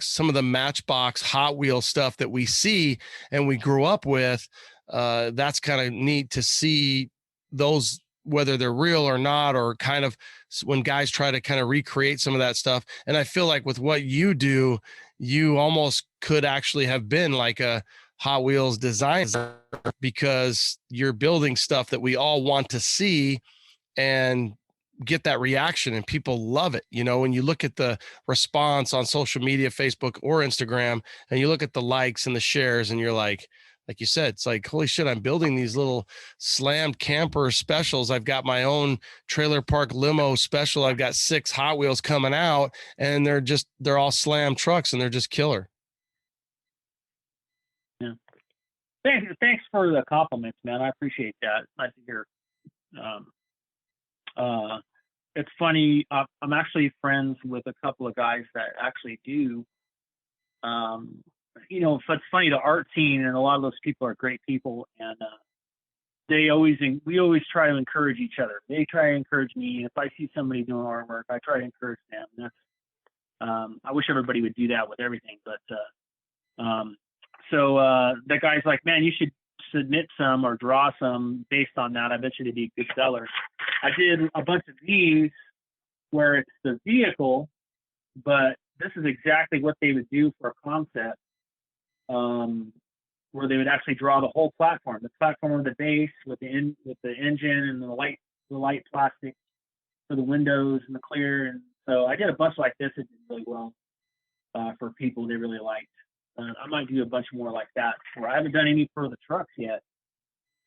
some of the Matchbox Hot Wheels stuff that we see and we grew up with, that's kind of neat to see those, whether they're real or not, or kind of when guys try to kind of recreate some of that stuff. And I feel like with what you do, you almost could actually have been like a Hot Wheels designer, because you're building stuff that we all want to see and get that reaction, and people love it. When you look at the response on social media, Facebook or Instagram, and you look at the likes and the shares, and you're like you said, it's like, holy shit, I'm building these little slammed camper specials. I've got my own trailer park limo special. I've got 6 Hot Wheels coming out, and they're all slam trucks, and they're just killer. Yeah. Thanks for the compliments, man. I appreciate that. Nice to hear. It's funny. I'm actually friends with a couple of guys that actually do, it's funny, the art scene, and a lot of those people are great people, and we always try to encourage each other. They try to encourage me, and if I see somebody doing artwork, I try to encourage them. And that's, I wish everybody would do that with everything, but so the guy's like, man, you should submit some or draw some based on that. I bet you they'd be good sellers. I did a bunch of these where it's the vehicle, but this is exactly what they would do for a concept. Where they would actually draw the whole platform of the base with the engine and the light plastic for the windows and the clear. And so I did a bunch like this. It did really well for people they really liked. I might do a bunch more like that. Where I haven't done any for the trucks yet.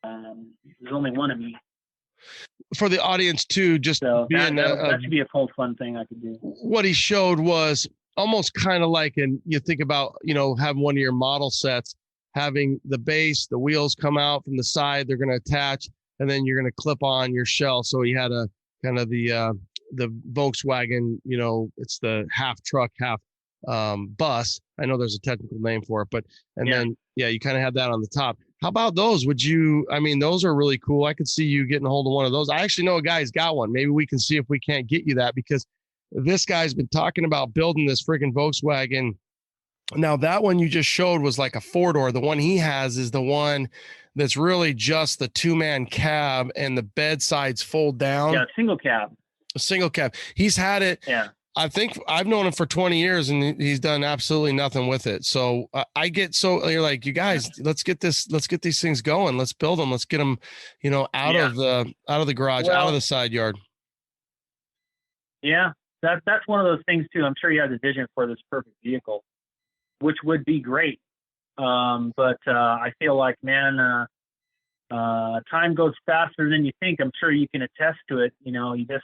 There's only one of me. For the audience too, just so that should be a whole fun thing I could do. What he showed was almost kind of like, and you think about, having one of your model sets, having the base, the wheels come out from the side, they're going to attach, and then you're going to clip on your shell. So he had a kind of the Volkswagen, it's the half truck, half bus. I know there's a technical name for it, but then you kind of have that on the top. How about those? Those are really cool. I could see you getting a hold of one of those. I actually know a guy who's got one. Maybe we can see if we can't get you that, because this guy's been talking about building this freaking Volkswagen. Now, that one you just showed was like a 4-door. The one he has is the one that's really just the 2-man cab and the bed sides fold down. Yeah, single cab. A single cab. He's had it. Yeah. I think I've known him for 20 years and he's done absolutely nothing with it. So you're like, you guys, let's get these things going. Let's build them. Let's get them, out of the garage, out of the side yard. Yeah. That's one of those things too. I'm sure he has a vision for this perfect vehicle, which would be great. But I feel like, man, time goes faster than you think. I'm sure you can attest to it. You just,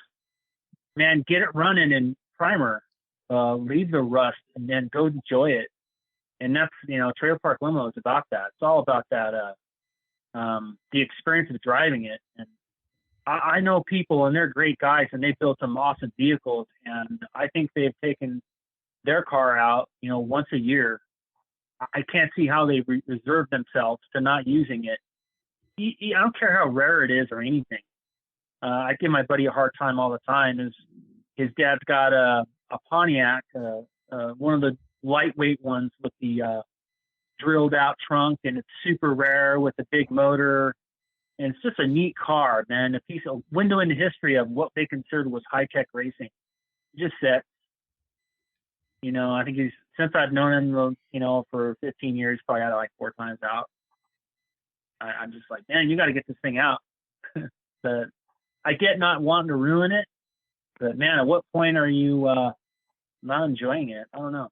man, get it running and primer, leave the rust, and then go enjoy it. And that's, Trailer Park Limo is about that. It's all about that, the experience of driving it. And I know people, and they're great guys, and they built some awesome vehicles. And I think they've taken their car out, once a year. I can't see how they reserve themselves to not using it. I don't care how rare it is or anything. I give my buddy a hard time all the time. His dad's got a Pontiac, one of the lightweight ones with the drilled out trunk, and it's super rare with a big motor. And it's just a neat car, man. A piece of window into history of what they considered was high tech racing. Just set. I think since I've known him, for 15 years, probably had it like 4 times out. I'm just like, man, you got to get this thing out. But I get not wanting to ruin it, but man, at what point are you not enjoying it? I don't know.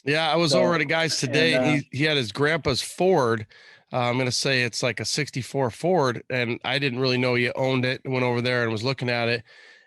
Yeah, I was over at a guy's today, and he had his grandpa's Ford. I'm going to say it's like a 64 Ford, and I didn't really know he owned it. Went over there and was looking at it.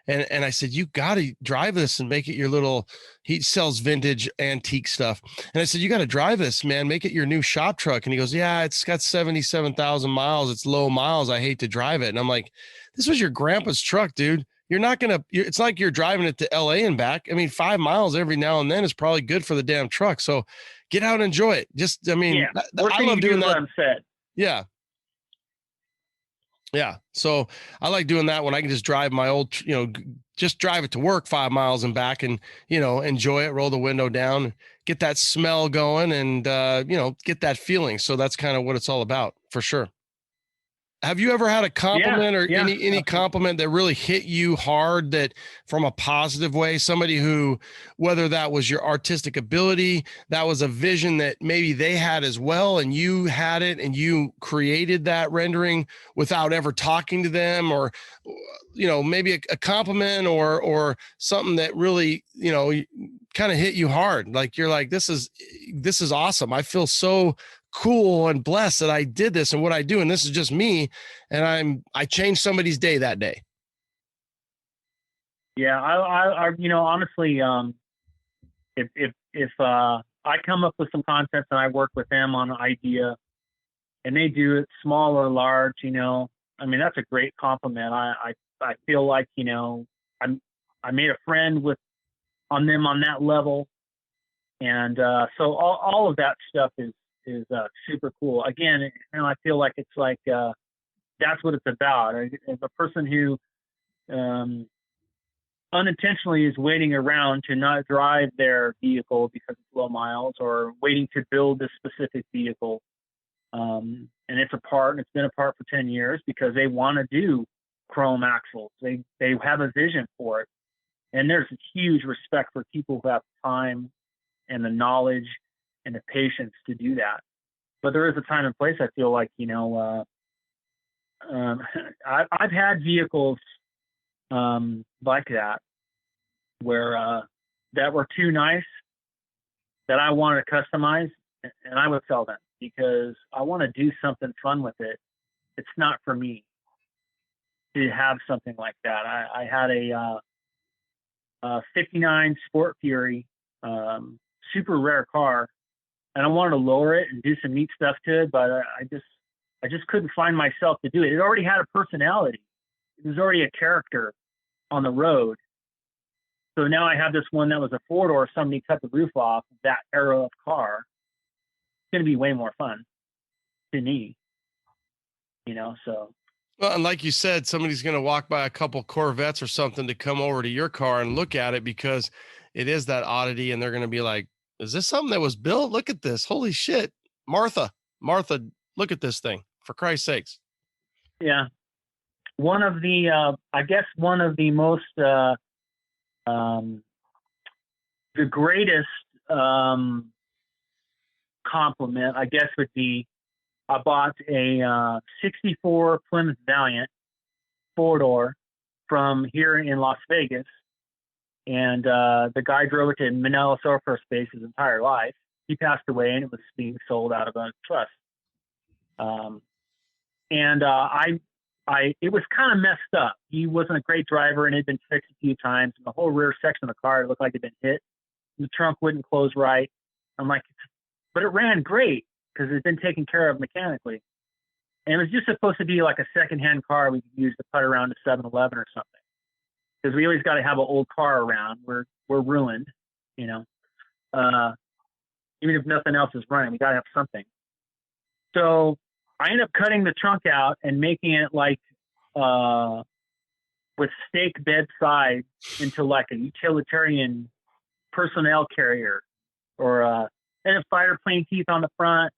And I said, you got to drive this and make it your little, he sells vintage antique stuff. And I said, you got to drive this, man, make it your new shop truck. And he goes, yeah, it's got 77,000 miles. It's low miles. I hate to drive it. And I'm like, this was your grandpa's truck, dude. You're not going to, it's like you're driving it to LA and back. 5 miles every now and then is probably good for the damn truck. So get out and enjoy it. Just, I love doing that. Yeah. Yeah. So I like doing that when I can just drive my old, just drive it to work 5 miles and back and, enjoy it, roll the window down, get that smell going and, get that feeling. So that's kind of what it's all about for sure. Have you ever had a compliment any compliment that really hit you hard, that from a positive way, somebody who, whether that was your artistic ability, that was a vision that maybe they had as well, and you had it and you created that rendering without ever talking to them, or, maybe a compliment or something that really, kind of hit you hard. Like, you're like, this is awesome. I feel so cool and blessed that I did this and what I do. And this is just me. And I changed somebody's day that day. Yeah. I honestly, if I come up with some content and I work with them on an idea and they do it small or large, that's a great compliment. I feel like, I made a friend on them on that level. And, so all of that stuff is super cool. Again, I feel like it's like that's what it's about. If a person who unintentionally is waiting around to not drive their vehicle because it's low miles, or waiting to build a specific vehicle, and it's been a part for 10 years because they want to do chrome axles. They have a vision for it, and there's a huge respect for people who have time and the knowledge and the patience to do that. But there is a time and place. I feel like, I've had vehicles like that where that were too nice that I wanted to customize, and I would sell them because I want to do something fun with it. It's not for me to have something like that. I had a 59 Sport Fury, super rare car, and I wanted to lower it and do some neat stuff to it, but I just couldn't find myself to do it. It already had a personality. It was already a character on the road. So now I have this one that was a 4-door. Somebody cut the roof off that era of car. It's going to be way more fun to me. So. Well, and like you said, somebody's going to walk by a couple Corvettes or something to come over to your car and look at it because it is that oddity. And they're going to be like, is this something that was built? Look at this. Holy shit. Martha, look at this thing, for Christ's sakes. Yeah. One of the most, the greatest compliment, I guess, would be I bought a 64 Plymouth Valiant 4-door from here in Las Vegas. And the guy drove it to Manila Air Base his entire life. He passed away, and it was being sold out of a trust. It was kind of messed up. He wasn't a great driver, and it had been fixed a few times. And the whole rear section of the car looked like it had been hit. The trunk wouldn't close right. I'm like, but it ran great because it had been taken care of mechanically. And it was just supposed to be like a secondhand car we could use to put around to 7-Eleven or something. Because we always got to have an old car around. We're ruined, even if nothing else is running, we got to have something. So I ended up cutting the trunk out and making it like with stake bed sides into like a utilitarian personnel carrier, or and a fighter plane teeth on the front.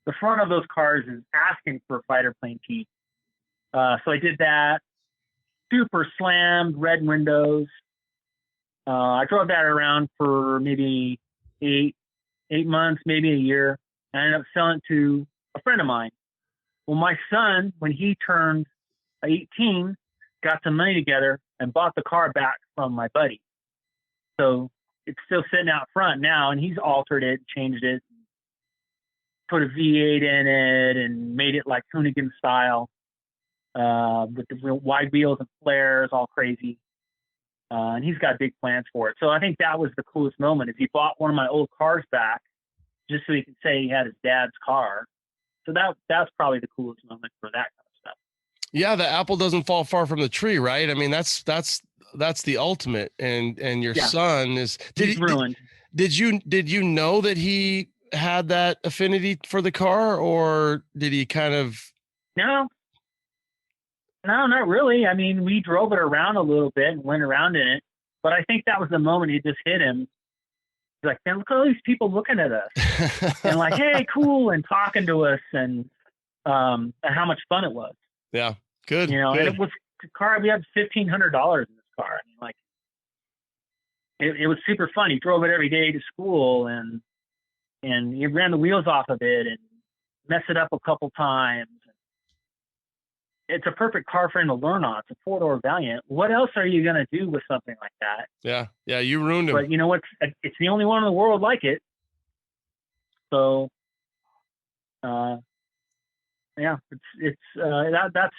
The front of those cars is asking for fighter plane teeth. So I did that. Super slammed, red windows. I drove that around for maybe eight months, maybe a year. And I ended up selling it to a friend of mine. Well, my son, when he turned 18, got some money together and bought the car back from my buddy. So it's still sitting out front now, and he's altered it, changed it, put a V8 in it, and made it like Hoonigan style. With the real wide wheels and flares, all crazy. And he's got big plans for it. So I think that was the coolest moment, is he bought one of my old cars back just so he could say he had his dad's car. So that's probably the coolest moment for that kind of stuff. Yeah, the apple doesn't fall far from the tree, right? I mean, that's the ultimate. And your son is ruined. Did you know that he had that affinity for the car, or did he kind of? No, not really. I mean, we drove it around a little bit and went around in it, but I think that was the moment it just hit him. He's like, man, look at all these people looking at us and like, hey, cool, and talking to us, and how much fun it was. Yeah, good. And it was a car. We had $1,500 in this car. I mean, like, it was super fun. He drove it every day to school, and he ran the wheels off of it and messed it up a couple times. It's a perfect car for him to learn on. It's a 4-door Valiant. What else are you going to do with something like that? Yeah, you ruined him. But you know what? It's the only one in the world like it. So, that's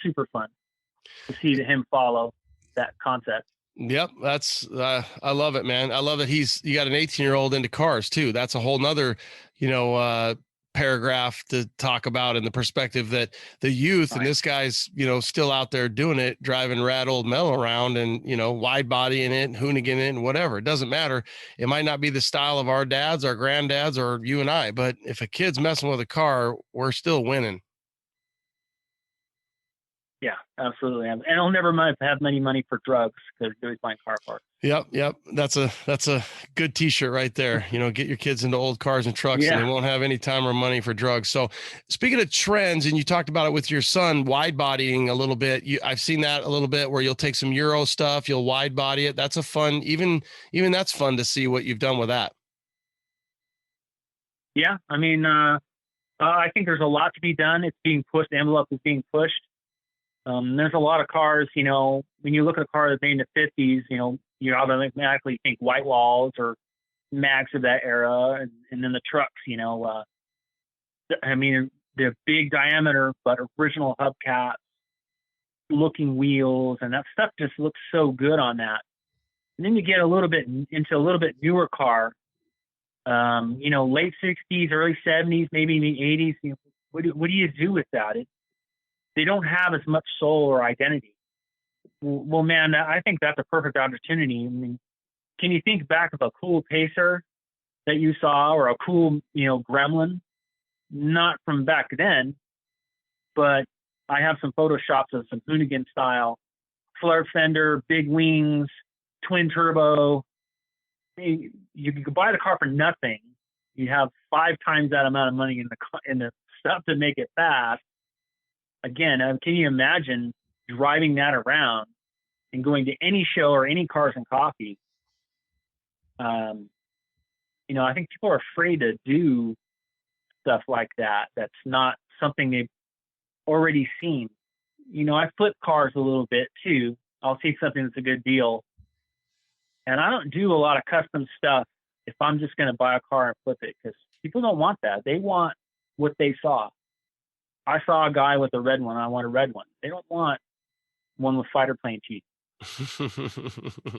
super fun to see him follow that concept. Yep, that's I love it, man. I love that you got an 18-year-old into cars too. That's a whole nother, paragraph to talk about in the perspective that the youth, and this guy's, still out there doing it, driving rad old Mel around and, wide bodying it, Hoonigan it, and whatever. It doesn't matter. It might not be the style of our dads, our granddads, or you and I, but if a kid's messing with a car, we're still winning. Yeah, absolutely. And he'll never have any money for drugs because he's always buying car parts. Yep. That's a good t-shirt right there. Get your kids into old cars and trucks, and they won't have any time or money for drugs. So speaking of trends, and you talked about it with your son, wide bodying a little bit. I've seen that a little bit where you'll take some Euro stuff, you'll wide body it. That's a fun, even that's fun to see what you've done with that. Yeah. I mean, I think there's a lot to be done. It's being pushed. The envelope is being pushed. There's a lot of cars, when you look at a car that's made in the 50s, you automatically think white walls or mags of that era. And then the trucks, I mean, they're big diameter, but original hubcaps, looking wheels, and that stuff just looks so good on that. And then you get a little bit into a little bit newer car, late 60s, early 70s, maybe in the 80s. What do you do with that? They don't have as much soul or identity. Well, man, I think that's a perfect opportunity. I mean, can you think back of a cool Pacer that you saw, or a cool, Gremlin? Not from back then, but I have some photoshops of some Hoonigan style flare fender, big wings, twin turbo. You can buy the car for nothing. You have 5 times that amount of money in the stuff to make it fast. Again, can you imagine driving that around and going to any show or any Cars and Coffee? I think people are afraid to do stuff like that. That's not something they've already seen. I flip cars a little bit too. I'll see something that's a good deal. And I don't do a lot of custom stuff if I'm just going to buy a car and flip it, because people don't want that. They want what they saw. I saw a guy with a red one. I want a red one. They don't want one with fighter plane teeth.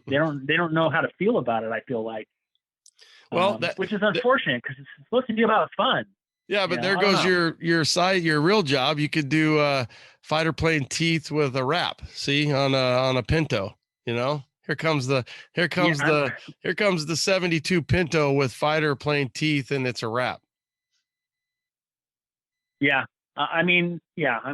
They don't know how to feel about it, I feel like. Well, which is unfortunate, because it's supposed to be about fun. Yeah, but there goes your real job. You could do fighter plane teeth with a wrap. See, on a Pinto. Here comes the 72 Pinto with fighter plane teeth, and it's a wrap. Yeah. I mean, I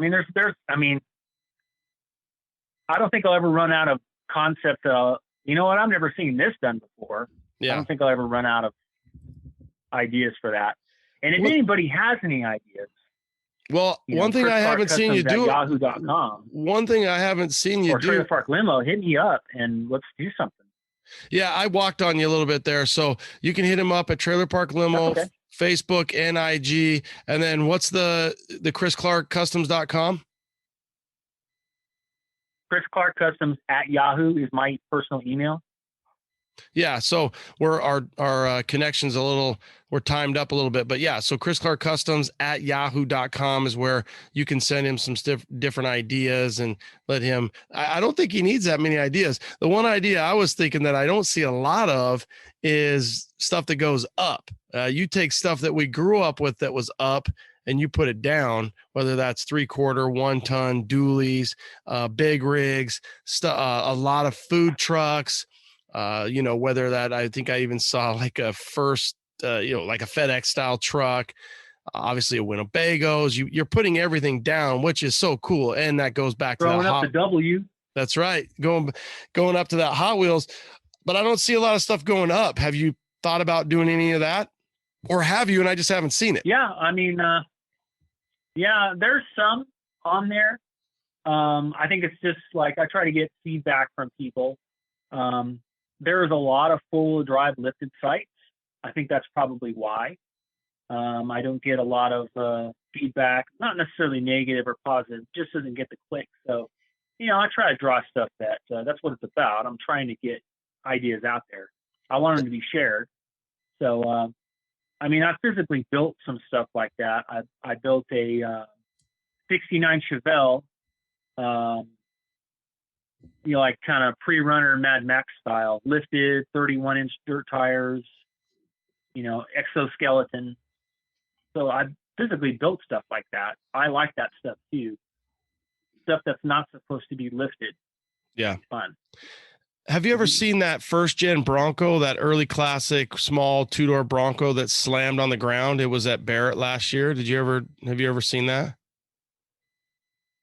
don't think I'll ever run out of concept. You know what? I've never seen this done before. Yeah. I don't think I'll ever run out of ideas for that. And if anybody has any ideas, one thing I haven't seen you do, yahoo.com. One thing I haven't seen you do, Trailer Park Limo, hit me up and let's do something. Yeah, I walked on you a little bit there, so you can hit him up at Trailer Park Limo, okay. Facebook, and IG. And then what's the ChrisClarkCustoms.com? Chris Clark Customs at Yahoo is my personal email. Yeah, so our connections we're timed up a little bit, but yeah, so Chris Clark Customs at yahoo.com is where you can send him some different ideas and let him. I don't think he needs that many ideas. The one idea I was thinking that I don't see a lot of is stuff that goes up. You take stuff that we grew up with that was up and you put it down, whether that's 3/4, 1 ton dualies, big rigs, a lot of food trucks. Whether that, I think I even saw like a first, like a FedEx style truck, obviously a Winnebago's. You're putting everything down, which is so cool. And that goes back to throwing up the W. That's right. Going up to that Hot Wheels, but I don't see a lot of stuff going up. Have you thought about doing any of that, or have you? And I just haven't seen it. Yeah. I mean, there's some on there. I think it's just like, I try to get feedback from people. There's a lot of full drive lifted sites. I think that's probably why. I don't get a lot of feedback, not necessarily negative or positive, just doesn't get the click. So, I try to draw stuff that's what it's about. I'm trying to get ideas out there. I want them to be shared. So, I physically built some stuff like that. I built a 69 Chevelle, like kind of pre-runner Mad Max style, lifted 31-inch dirt tires, exoskeleton. So I physically built stuff like that. I like that stuff too. Stuff that's not supposed to be lifted. Yeah. It's fun. Have you ever seen that first gen Bronco, that early classic small 2-door Bronco that slammed on the ground? It was at Barrett last year. Have you ever seen that?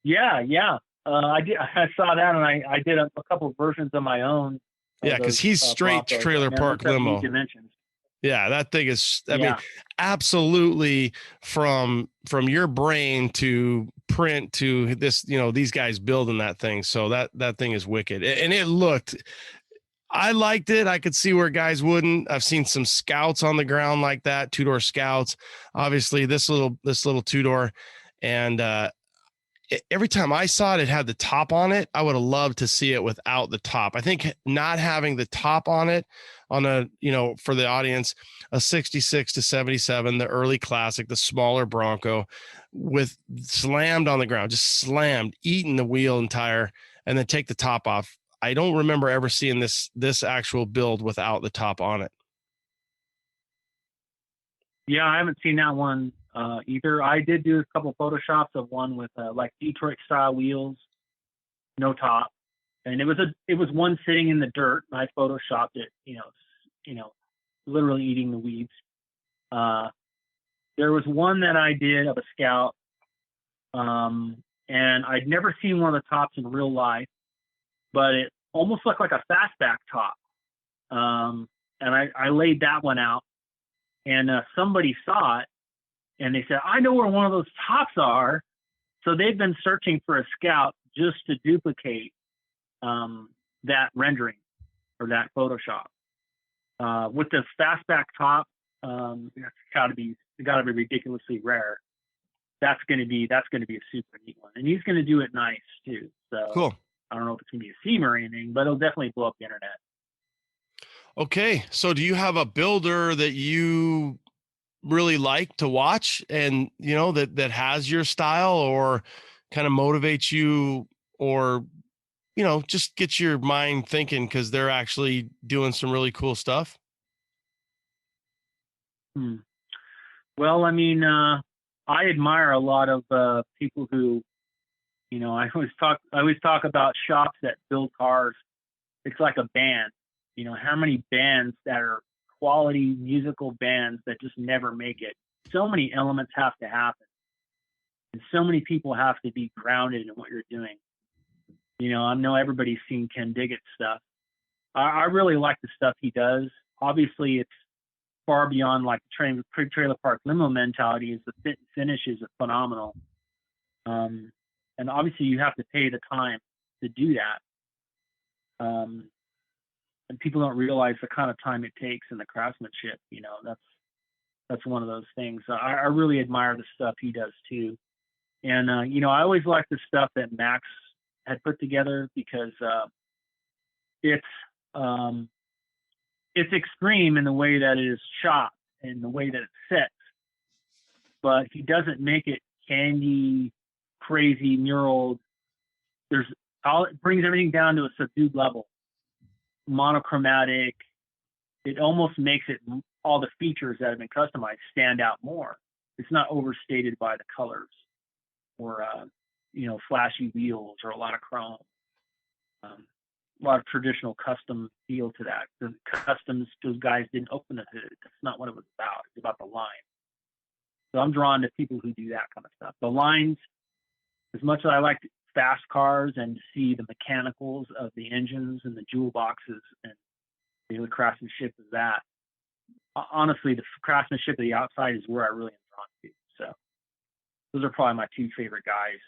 Yeah. I did. I saw that, and I did a couple of versions of my own. Yeah, because he's straight Broncos. Trailer Park Limo. Dimensions. Yeah, that thing is. I mean, absolutely from your brain to print to this. These guys building that thing. So that thing is wicked, and it looked. I liked it. I could see where guys wouldn't. I've seen some Scouts on the ground like that, 2-door Scouts. Obviously, this little 2-door, and. Every time I saw it, it had the top on it. I would have loved to see it without the top. I think not having the top on it on for the audience, a 66 to 77, the early classic, the smaller Bronco with slammed on the ground, just slammed, eating the wheel and tire, and then take the top off. I don't remember ever seeing this actual build without the top on it. Yeah, I haven't seen that one either. I did do a couple photoshops of one with like Detroit style wheels, no top, and it was one sitting in the dirt. And I photoshopped it, literally eating the weeds. There was one that I did of a Scout and I'd never seen one of the tops in real life, but it almost looked like a fastback top. And I laid that one out, and somebody saw it, and they said, I know where one of those tops are. So they've been searching for a Scout just to duplicate that rendering or that Photoshop. With the fastback top, it's got to be ridiculously rare. That's going to be a super neat one, and he's going to do it nice too. So Cool. I don't know if it's going to be a theme or anything, but it'll definitely blow up the internet. Okay. So do you have a builder that you really like to watch and, that has your style or kind of motivates you or, just gets your mind thinking because they're actually doing some really cool stuff? Well, I mean, I admire a lot of people who, I always talk about shops that build cars. It's like a band. How many bands that are quality musical bands that just never make it? So many elements have to happen, and so many people have to be grounded in what you're doing. I know everybody's seen Ken Diggett's stuff. I really like the stuff he does. Obviously, it's far beyond like the trailer park limo mentality. Is the fit and finish is phenomenal, and obviously you have to pay the time to do that. And people don't realize the kind of time it takes and the craftsmanship. That's one of those things. I really admire the stuff he does too. And I always like the stuff that Max had put together because it's extreme in the way that it is shot and the way that it's set, but he doesn't make it candy, crazy, mural. It brings everything down to a subdued level, monochromatic. It almost makes it, all the features that have been customized stand out more. It's not overstated by the colors or flashy wheels or a lot of chrome. A lot of traditional custom feel to that. The customs, those guys didn't open the hood. That's not what it was about. It's about the line. So I'm drawn to people who do that kind of stuff. The lines, as much as I like fast cars and to see the mechanicals of the engines and the jewel boxes and the craftsmanship of that, honestly, the craftsmanship of the outside is where I really am drawn to. So those are probably my two favorite guys.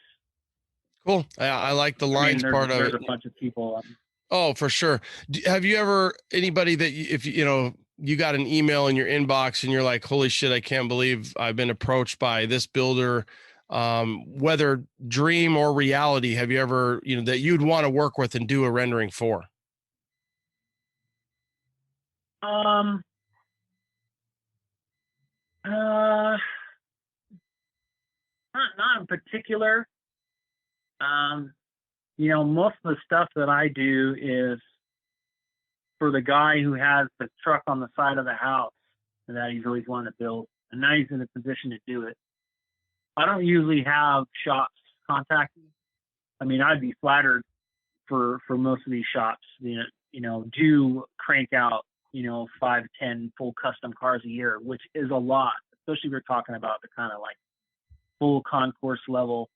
Cool. I like the lines part of it. There's a bunch of people. Oh, for sure. Have you ever, anybody that if you got an email in your inbox and you're like, holy shit, I can't believe I've been approached by this builder, whether dream or reality, have you ever, that you'd want to work with and do a rendering for? Not in particular. Most of the stuff that I do is for the guy who has the truck on the side of the house that he's always wanted to build, and now he's in a position to do it. I don't usually have shops contact me. I mean, I'd be flattered for most of these shops, do crank out, 5, 10 full custom cars a year, which is a lot, especially if you're talking about the kind of like full concourse level,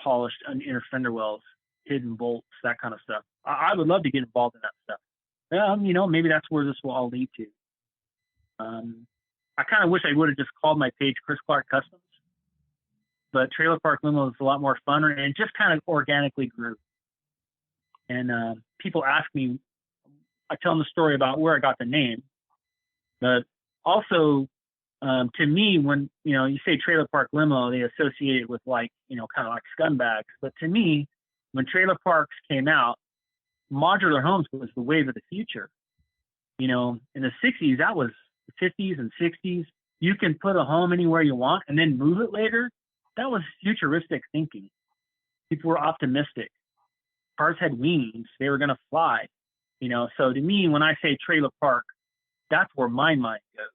polished inner fender wells, hidden bolts, that kind of stuff. I would love to get involved in that stuff. Maybe that's where this will all lead to. I kind of wish I would have just called my page Chris Clark Customs, but Trailer Park Limo is a lot more fun and it just kind of organically grew. And people ask me, I tell them the story about where I got the name, but also to me, when you say Trailer Park Limo, they associate it with kind of like scumbags. But to me, when trailer parks came out, modular homes was the wave of the future. In the 60s, that was the 50s and 60s. You can put a home anywhere you want and then move it later. That was futuristic thinking. People were optimistic. Cars had wings. They were going to fly. So to me, when I say trailer park, that's where my mind goes.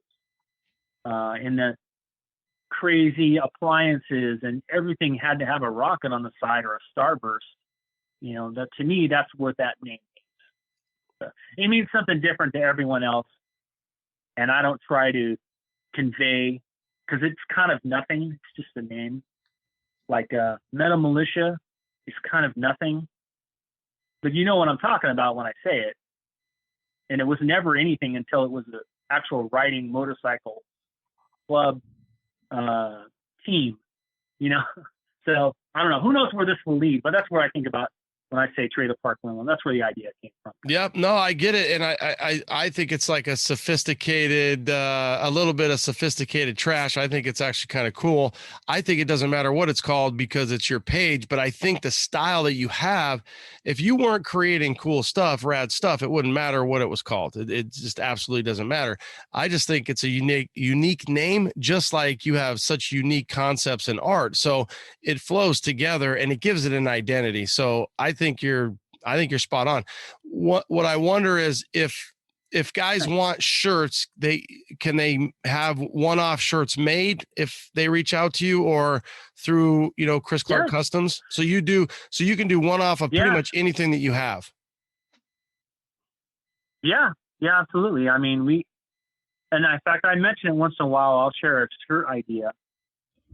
In the crazy appliances and everything had to have a rocket on the side or a starburst. That to me, that's what that name means. So it means something different to everyone else. And I don't try to convey because it's kind of nothing. It's just a name. Like Metal Militia is kind of nothing. But you know what I'm talking about when I say it. And it was never anything until it was an actual riding motorcycle club team, you know? So I don't know. Who knows where this will lead? But that's where I think about when I say Trailer Park Limo. That's where the idea came from. Yep. No, I get it. And I think it's like a sophisticated, a little bit of sophisticated trash. I think it's actually kind of cool. I think it doesn't matter what it's called because it's your page, but I think the style that you have, if you weren't creating cool stuff, rad stuff, it wouldn't matter what it was called. It just absolutely doesn't matter. I just think it's a unique name, just like you have such unique concepts in art. So it flows together and it gives it an identity. So I think you're spot on. What I wonder is if guys want shirts, can they have one-off shirts made if they reach out to you or through, Chris Clark Customs. So you can do one-off of pretty much anything that you have. Yeah, absolutely. I mean, and in fact, I mention it once in a while. I'll share a shirt idea,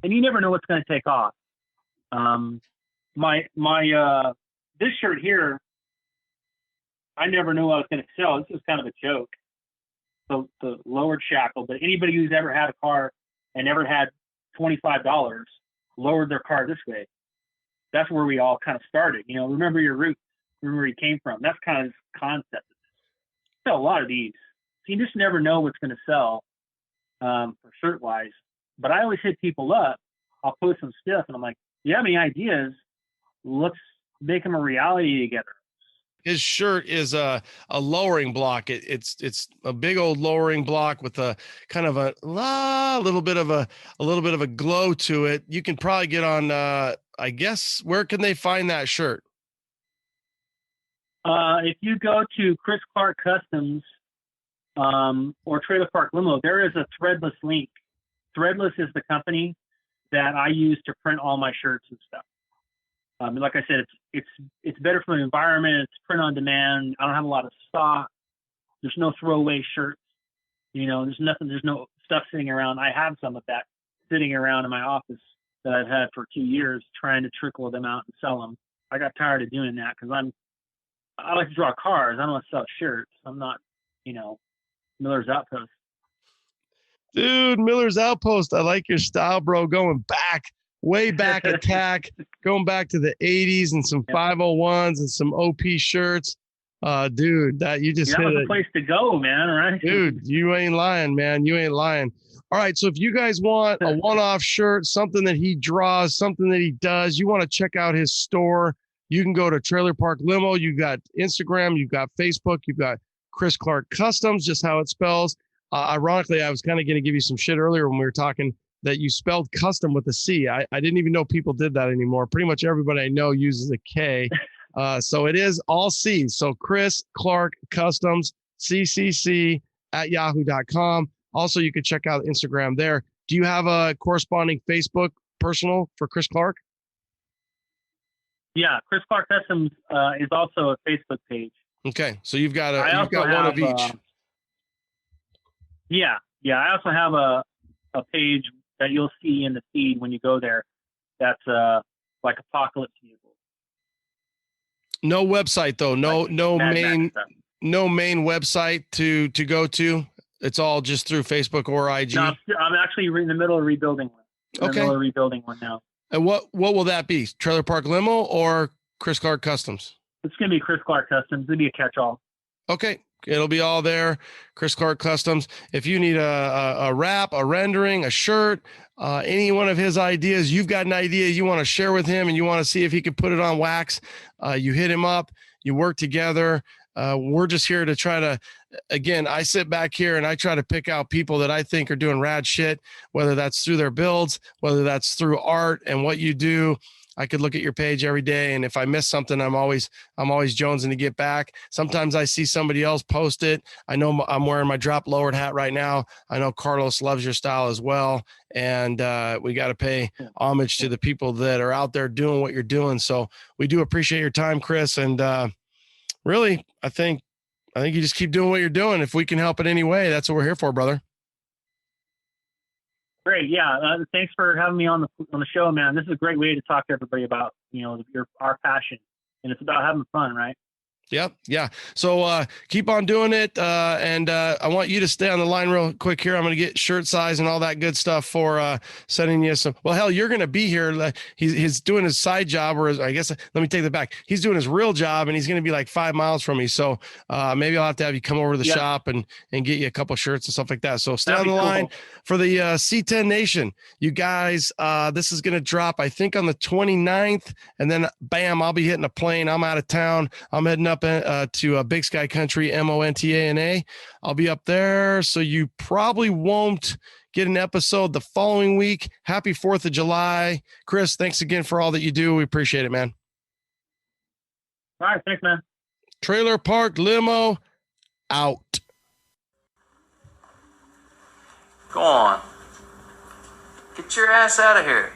and you never know what's going to take off. This shirt here, I never knew I was going to sell. This was kind of a joke. So the lowered shackle, but anybody who's ever had a car and ever had $25 lowered their car this way. That's where we all kind of started. Remember your roots, remember where you came from. That's kind of this concept. Sell a lot of these. So you just never know what's going to sell for shirt wise. But I always hit people up. I'll post some stuff and I'm like, you have any ideas? Let's make them a reality together. His shirt is a lowering block. It's a big old lowering block with a kind of a little bit of a glow to it. You can probably get on. I guess where can they find that shirt? If you go to Chris Clark Customs or Trailer Park Limo, there is a Threadless link. Threadless is the company that I use to print all my shirts and stuff. Like I said, it's better for the environment. It's print on demand. I don't have a lot of stock. There's no throwaway shirts. There's nothing. There's no stuff sitting around. I have some of that sitting around in my office that I've had for 2 years, trying to trickle them out and sell them. I got tired of doing that because I like to draw cars. I don't want to sell shirts. I'm not, Miller's Outpost. Dude, Miller's Outpost. I like your style, bro. Going way back attack, going back to the 80s and some 501s and some OP shirts. Dude, that you just that hit was it. The place to go, man, right? Dude, you ain't lying, man. You ain't lying. All right, so if you guys want a one-off shirt, something that he draws, something that he does, you want to check out his store, you can go to Trailer Park Limo. You got Instagram, you got Facebook, you got Chris Clark Customs, just how it spells. Ironically, I was kind of going to give you some shit earlier when we were talking that you spelled custom with a C. I didn't even know people did that anymore. Pretty much everybody I know uses a K. So it is all C. So Chris Clark Customs, CCC at yahoo.com. Also, you can check out Instagram there. Do you have a corresponding Facebook personal for Chris Clark? Yeah, Chris Clark Customs is also a Facebook page. Okay, so you've got one of each. Yeah. I also have a page that you'll see in the feed when you go there. That's like Apocalypse Vehicles. No website though. No main website to go to. It's all just through Facebook or IG. No, I'm actually in the middle of rebuilding one. Rebuilding one now. And what will that be? Trailer Park Limo or Chris Clark Customs? It's gonna be Chris Clark Customs. It'll be a catch-all. Okay. It'll be all there. Chris Clark Customs. If you need a wrap, a rendering, a shirt, any one of his ideas, you've got an idea you want to share with him and you want to see if he can put it on wax, you hit him up, you work together. We're just here to try to, again, I sit back here and I try to pick out people that I think are doing rad shit, whether that's through their builds, whether that's through art and what you do. I could look at your page every day, and if I miss something, I'm always jonesing to get back. Sometimes I see somebody else post it. I know I'm wearing my drop lowered hat right now. I know Carlos loves your style as well, and we got to pay homage to the people that are out there doing what you're doing. So we do appreciate your time, Chris, and really, I think you just keep doing what you're doing. If we can help in any way, that's what we're here for, brother. Great. Yeah. Thanks for having me on the show, man. This is a great way to talk to everybody about, our passion, and it's about having fun, right? Yep. Yeah. So keep on doing it. And I want you to stay on the line real quick here. I'm going to get shirt size and all that good stuff for sending you some. Well, hell, you're going to be here. He's doing his side job, or I guess, let me take that back. He's doing his real job, and he's going to be like 5 miles from me. So maybe I'll have to have you come over to the shop and get you a couple shirts and stuff like that. So stay on the line for the C10 Nation. You guys, this is going to drop, I think, on the 29th. And then, bam, I'll be hitting a plane. I'm out of town. I'm heading up to Big Sky Country, Montana. I'll be up there, so you probably won't get an episode the following week. Happy 4th of July. Chris, thanks again for all that you do. We appreciate it, man. All right, thanks, man. Trailer Park Limo out. Go on. Get your ass out of here.